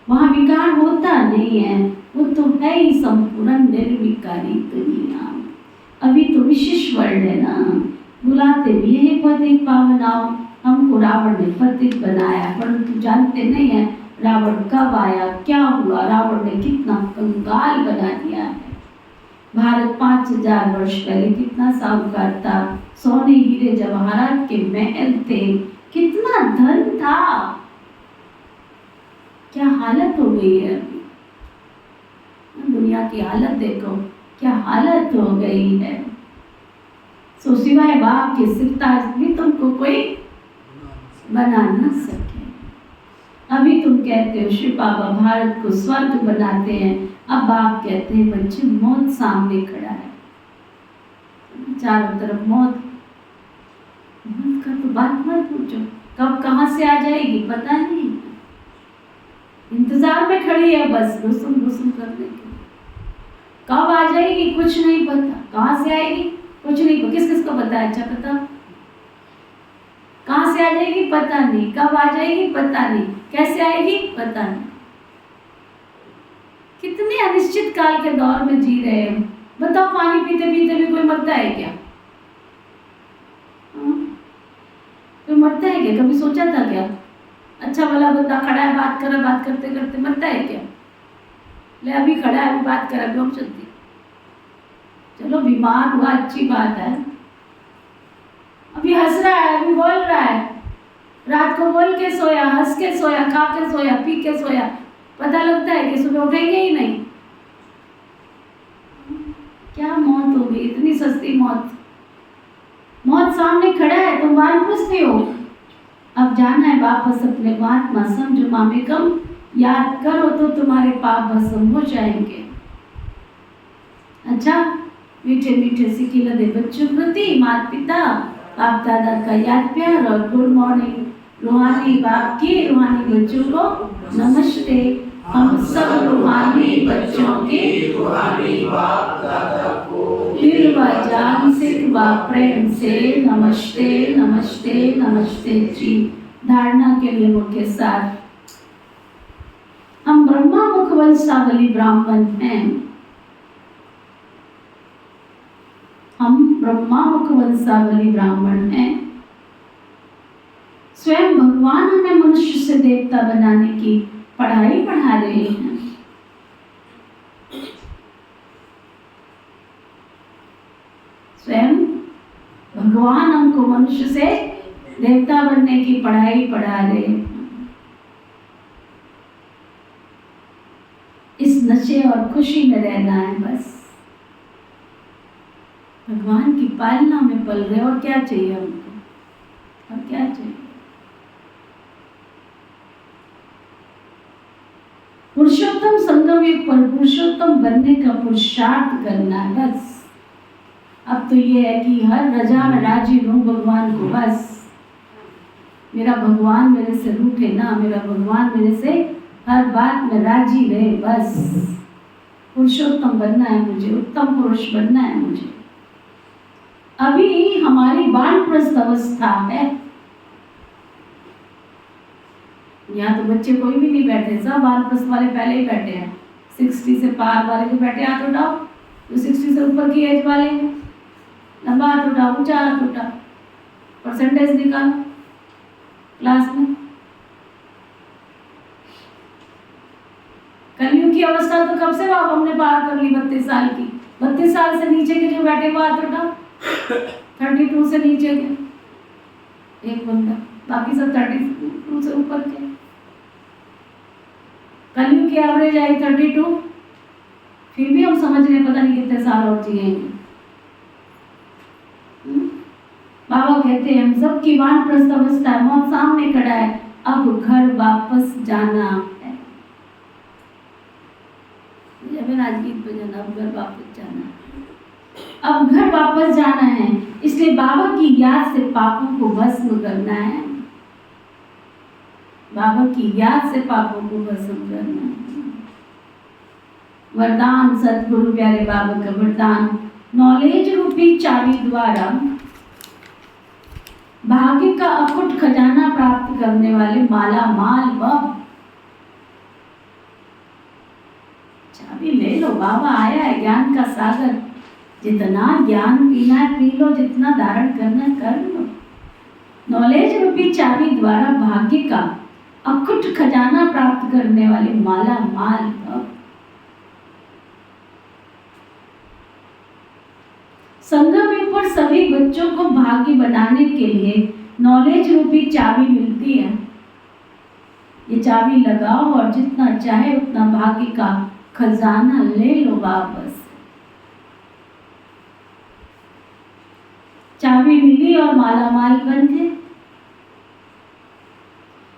वहाँ विकार होता नहीं है, वो तो है ही संपूर्ण निर्विकारी दुनिया। अभी तो विशेष वर्ल्ड है ना, बुलाते भी है पतित पावनाओ। हमको रावण ने पतित बनाया, परंतु जानते नहीं है रावण कब आया, क्या हुआ, रावण ने कितना कंगाल बना दिया है। भारत 5000 वर्ष पहले कितना साहूकार था, सोने हीरे जवाहरात के महल थे, कितना धन था, क्या हालत हो गई है अभी। दुनिया की हालत देखो, क्या हालत हो गई है। सो सिवाय बाप के सिरताज भी तुमको कोई बना न सके। अभी तुम कहते हो शिव बाबा भारत को स्वर्ग बनाते हैं, अब बाप कहते हैं बच्चे मौत सामने खड़ा है, चारों तरफ मौत। मौत का तो बात मत पूछो, कब कहाँ से आ जाएगी पता नहीं, इंतजार में खड़ी है बस रुसुम रुसुम करने के। कब आ जाएगी कुछ नहीं पता, कहाँ से आएगी कुछ नहीं पता। किस किस को पता है? अच्छा पता, कहाँ से आ जाएगी पता नहीं, कब आ जाएगी पता नहीं, कैसे आएगी पता नहीं। कितने अनिश्चित काल के दौर में जी रहे हैं। बताओ पानी पीते पीते भी कोई मरता है क्या? कोई मरता है क्या? कभी सोचा था क्या? अच्छा भला बंदा खड़ा है, बात कर रहा, बात करते करते मरता है क्या? ले अभी खड़ा है, अभी बात कर रहा, अभी चलती। चलो बीमार हुआ अच्छी बात है, अभी हंस रहा है, अभी बोल रहा है, रात को बोल के सोया, हंस के सोया, खा के सोया, पी के सोया, पता लगता है कि सुबह उठेंगे ही नहीं। क्या मौत हो गई, इतनी सस्ती मौत। मौत सामने खड़ा है, तुम बात पूछते हो। अब जाना है वापस अपने महात्मा समझो मामेकम याद करो तो तुम्हारे पाप भस्म हो जाएंगे। अच्छा, मीठे मीठे सिक्की लदे बच्चों प्रति माता पिता बाप दादा का याद प्यार और गुड मॉर्निंग। रूहानी बाप की रूहानी बच्चों को नमस्ते। हम सब रूहानी बच्चों के रूहानी बाप दादा को दिल व जान से व प्रेम से नमस्ते नमस्ते नमस्ते जी। धारणा के लिए मुख्य साथ, हम ब्रह्मा मुख वंशावली ब्राह्मण हैं। हम ब्रह्मा मुख वंशावली ब्राह्मण हैं। स्वयं भगवान हमें मनुष्य से देवता बनाने की पढ़ाई पढ़ा रहे हैं। भगवान हमको मनुष्य से देवता बनने की पढ़ाई पढ़ा रहे। इस नशे और खुशी में रहना है बस, भगवान की पालना में पल रहे। और क्या चाहिए हमको, और क्या चाहिए? पुरुषोत्तम संगम युग पर पुरुषोत्तम बनने का पुरुषार्थ करना है बस। अब तो ये है कि हर रजा में राजी रहूं भगवान को बस। मेरा भगवान मेरे से रूठे ना, मेरा भगवान मेरे से हर बात में राजी रहे बस। पुरुषोत्तम बनना है मुझे, उत्तम पुरुष बनना है मुझे। अभी हमारी वानप्रस्थ अवस्था है। यहाँ तो बच्चे कोई भी नहीं बैठे, सब वानप्रस्थ वाले पहले ही बैठे हैं। 60 से पार वाले जो बैठे हाथ उठाओ, जो 60 से ऊपर की एज वाले हैं लंबा हाथ उठाओ, ऊंचा हाथ उठाओ, परसेंटेज निकालो क्लास में। कलयुग की अवस्था तो कब से बाप हमने पार कर ली, 32 साल की। 32 साल से नीचे के जो बैठे वो हाथ उठाओ, 32 से नीचे के एक बंदा, बाकी सब 32 से ऊपर के। कलयुग की एवरेज आई 32, फिर भी हम समझ रहे पता नहीं कितने साल और जिएंगे। बाबा कहते हैं हम सब की वानप्रस्थ अवस्था है, मौत सामने खड़ा है, अब घर वापस जाना है। आज गीत बजाना, अब घर वापस जाना है, अब घर वापस जाना है। इसलिए बाबा की याद से पापों को भस्म करना है, बाबा की याद से पापों को भस्म करना है। वरदान सतगुरु प्यारे बाबा का वरदान, नॉलेज रूपी चाबी द्वारा भाग्य का अखुट खजाना प्राप्त करने वाले माला माल भव। चाबी ले लो, बाबा आया है ज्ञान का सागर। जितना ज्ञान पीना है पी लो, जितना धारण करना है कर लो। नॉलेज रूपी चाबी द्वारा भाग्य का अखुट खजाना प्राप्त करने वाले माला माल भव। संगम युग पर सभी बच्चों को भाग्य बनाने के लिए नॉलेज रूपी चाबी मिलती है। ये चाबी लगाओ और जितना चाहे उतना भाग्य का खजाना ले लो वापस। चाबी मिली और माला माल बन गए।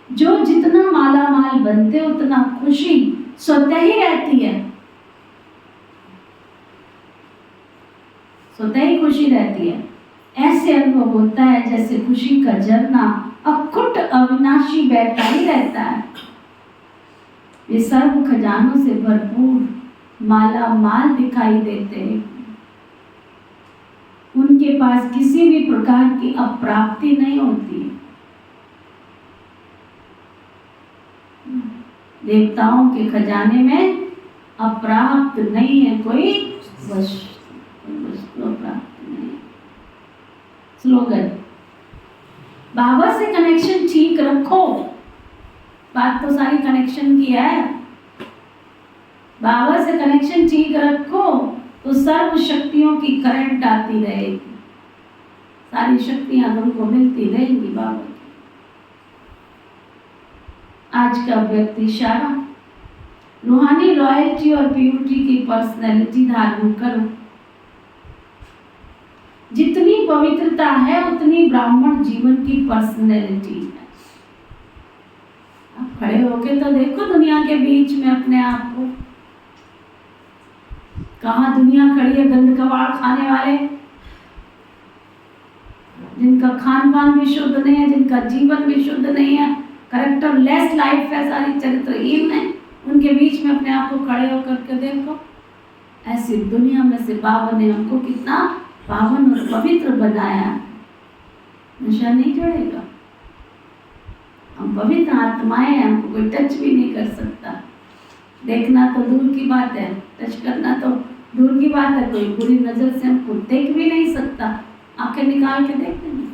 जो जितना माला माल बनते उतना खुशी स्वतः ही रहती है, स्वतः ही खुशी रहती है। ऐसे अनुभव होता है जैसे खुशी का झरना अखुट अविनाशी बहता ही रहता है। वे सर्व खजानों से भरपूर माला माल दिखाई देते हैं। उनके पास किसी भी प्रकार की अप्राप्ति नहीं होती। देवताओं के खजाने में अप्राप्त नहीं है कोई वस्तु, प्राप्त नहीं। स्लोगन, बाबा से कनेक्शन ठीक रखो। बात तो सारी कनेक्शन की है। बाबा से कनेक्शन ठीक रखो तो सर्व शक्तियों की करंट आती रहेगी, सारी शक्तियां तुमको मिलती रहेंगी बाबा की। आज का व्यक्ति इशारा, रूहानी रॉयल्टी और प्यूरिटी की पर्सनैलिटी धारण करो। जितनी पवित्रता है उतनी ब्राह्मण जीवन की पर्सनैलिटी है। आप खड़े होके तो देखो दुनिया के बीच में अपने आप को, कहाँ दुनिया खड़ी है गंद कबाड़ खाने वाले, जिनका खान पान भी शुद्ध नहीं है, जिनका जीवन भी शुद्ध नहीं है, करेक्टर लेस लाइफ है, सारी चरित्रहीन है। उनके बीच में अपने आप को खड़े होकर के देखो। ऐसी दुनिया में से बाबा ने हमको कितना पावन और पवित्र बनाया। नशा नहीं चढ़ेगा, हम पवित्र आत्माएं हैं, हमको कोई टच भी नहीं कर सकता। देखना तो दूर की बात है, टच करना तो दूर की बात है। कोई बुरी नजर से हमको देख भी नहीं सकता, आंखें निकाल के देख लेंगे।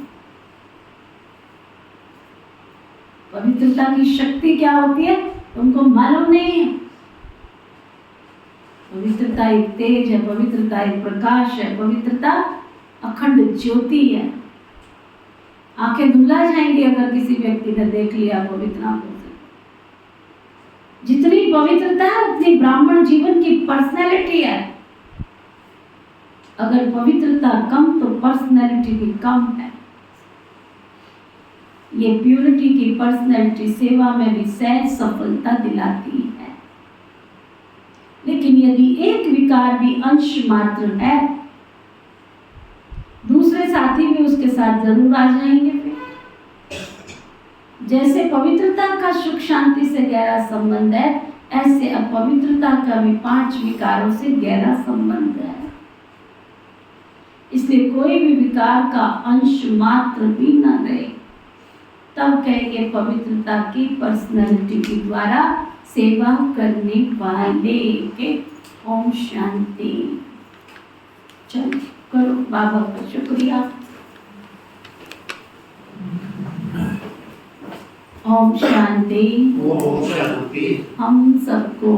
पवित्रता की शक्ति क्या होती है तुमको मालूम नहीं है। पवित्रता एक तेज है, पवित्रता एक प्रकाश है, पवित्रता अखंड ज्योति है। आंखें धुंधला जाएंगी अगर किसी व्यक्ति ने देख लिया पवित्र आंखों से। जितनी पवित्रता है उतनी ब्राह्मण जीवन की पर्सनैलिटी है। अगर पवित्रता कम तो पर्सनैलिटी भी कम है। ये प्यूरिटी की पर्सनैलिटी सेवा में भी सहज सफलता दिलाती है। लेकिन यदि एक विकार भी अंश मात्र है, दूसरे साथी भी उसके साथ जरूर आ जाएंगे। फिर जैसे पवित्रता का सुख शांति से गहरा संबंध है, ऐसे अपवित्रता का भी 5 विकारों से गहरा संबंध है। इसलिए कोई भी विकार का अंश मात्र भी न रहे, तब कहेंगे पवित्रता की पर्सनैलिटी के द्वारा सेवा करने वाले के। ओम शांति। चलो करो बाबा का शुक्रिया। ओम शांति। ओम शांति। हम सबको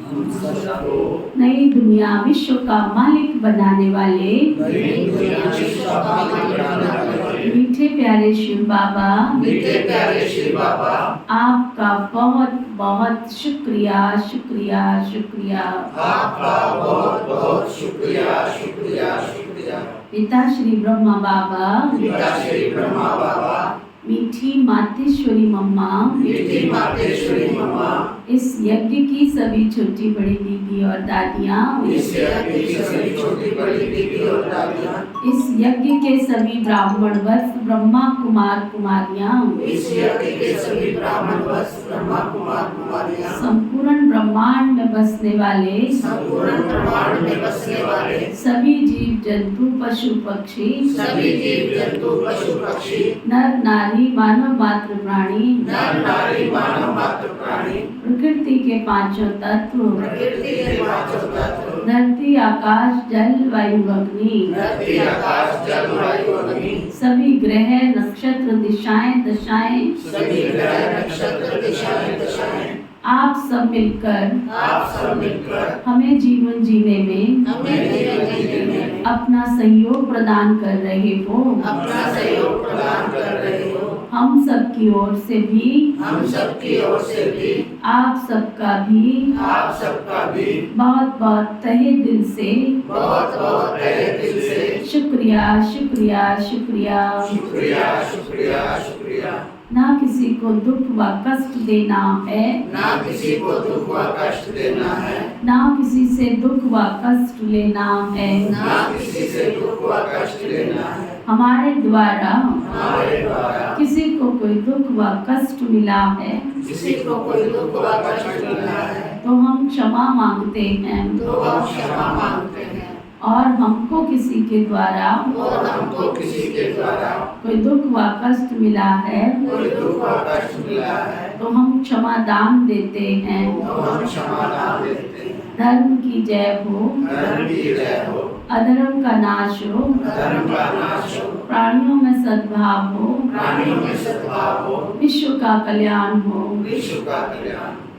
हम सबको नई दुनिया विश्व का मालिक बनाने वाले नई दुनिया विश्व का मालिक बनाने वाले मीठे प्यारे शिव बाबा, मीठे प्यारे शिव बाबा, आपका बहुत बहुत शुक्रिया शुक्रिया शुक्रिया। आपका बहुत बहुत शुक्रिया शुक्रिया शुक्रिया। पिता श्री ब्रह्मा बाबा, पिता श्री ब्रह्मा बाबा, मीठी मातेश्वरी मम्मा, मीठी मातेश्वरी मम्मा, इस यज्ञ की सभी छोटी बड़ी दीदी और दादियाँ, इस यज्ञ की सभी छोटी बड़ी दीदी और दादियाँ, इस यज्ञ के सभी ब्राह्मण वत्स ब्रह्मा कुमार कुमारियाँ, इस यज्ञ के सभी ब्राह्मण वत्स ब्रह्मा कुमार कुमारियाँ, संपूर्ण ब्रह्मांड में बसने वाले संपूर्ण ब्रह्मांड में बसने वाले सभी जीव जंतु पशु पक्षी, सभी जीव जंतु पशु पक्षी, नर नारी मानव मात्र प्राणी, नर नारी मानव मात्र प्राणी, प्रकृति के 5 तत्व, प्रकृति के 5 तत्व, धरती आकाश जल वायु अग्नि, धरती आकाश जल वायु अग्नि, सभी ग्रह नक्षत्र दिशाएं दशाएं, सभी ग्रह नक्षत्र दिशाएं दशाएं, आप सब मिलकर आप सब मिलकर हमें जीवन जीने में हमें जीवन जीने में अपना सहयोग प्रदान कर रहे हो। अपना सहयोग प्रदान कर रहे हो। हम सब की ओर से भी हम सब की ओर से भी आप सबका भी आप सबका भी बहुत बहुत तहे दिल से बहुत बहुत तहे दिल से शुक्रिया शुक्रिया शुक्रिया। शुक्रिया शुक्रिया शुक्रिया। ना किसी को दुख व कष्ट देना है, ना किसी को दुख व कष्ट देना है, ना किसी से दुख व कष्ट लेना है। ना किसी से दुख व कष्ट लेना है। हमारे द्वारा हमारे द्वारा किसी को कोई दुख व कष्ट मिला है किसी को कोई दुख व कष्ट मिला है तो हम क्षमा मांगते हैं, तो हम क्षमा मांगते हैं। और हमको किसी के द्वारा और हमको किसी के द्वारा कोई दुख व कष्ट मिला है कोई दुख व कष्ट मिला है तो हम क्षमा दान देते हैं। तो हम क्षमा दान देते हैं। धर्म की जय हो, धर्म की जय हो, अधर्म का नाश हो, धर्म का नाश हो, प्राणियों में सद्भाव हो, प्राणियों में सद्भाव हो, विश्व का कल्याण हो। विश्व का कल्याण हो।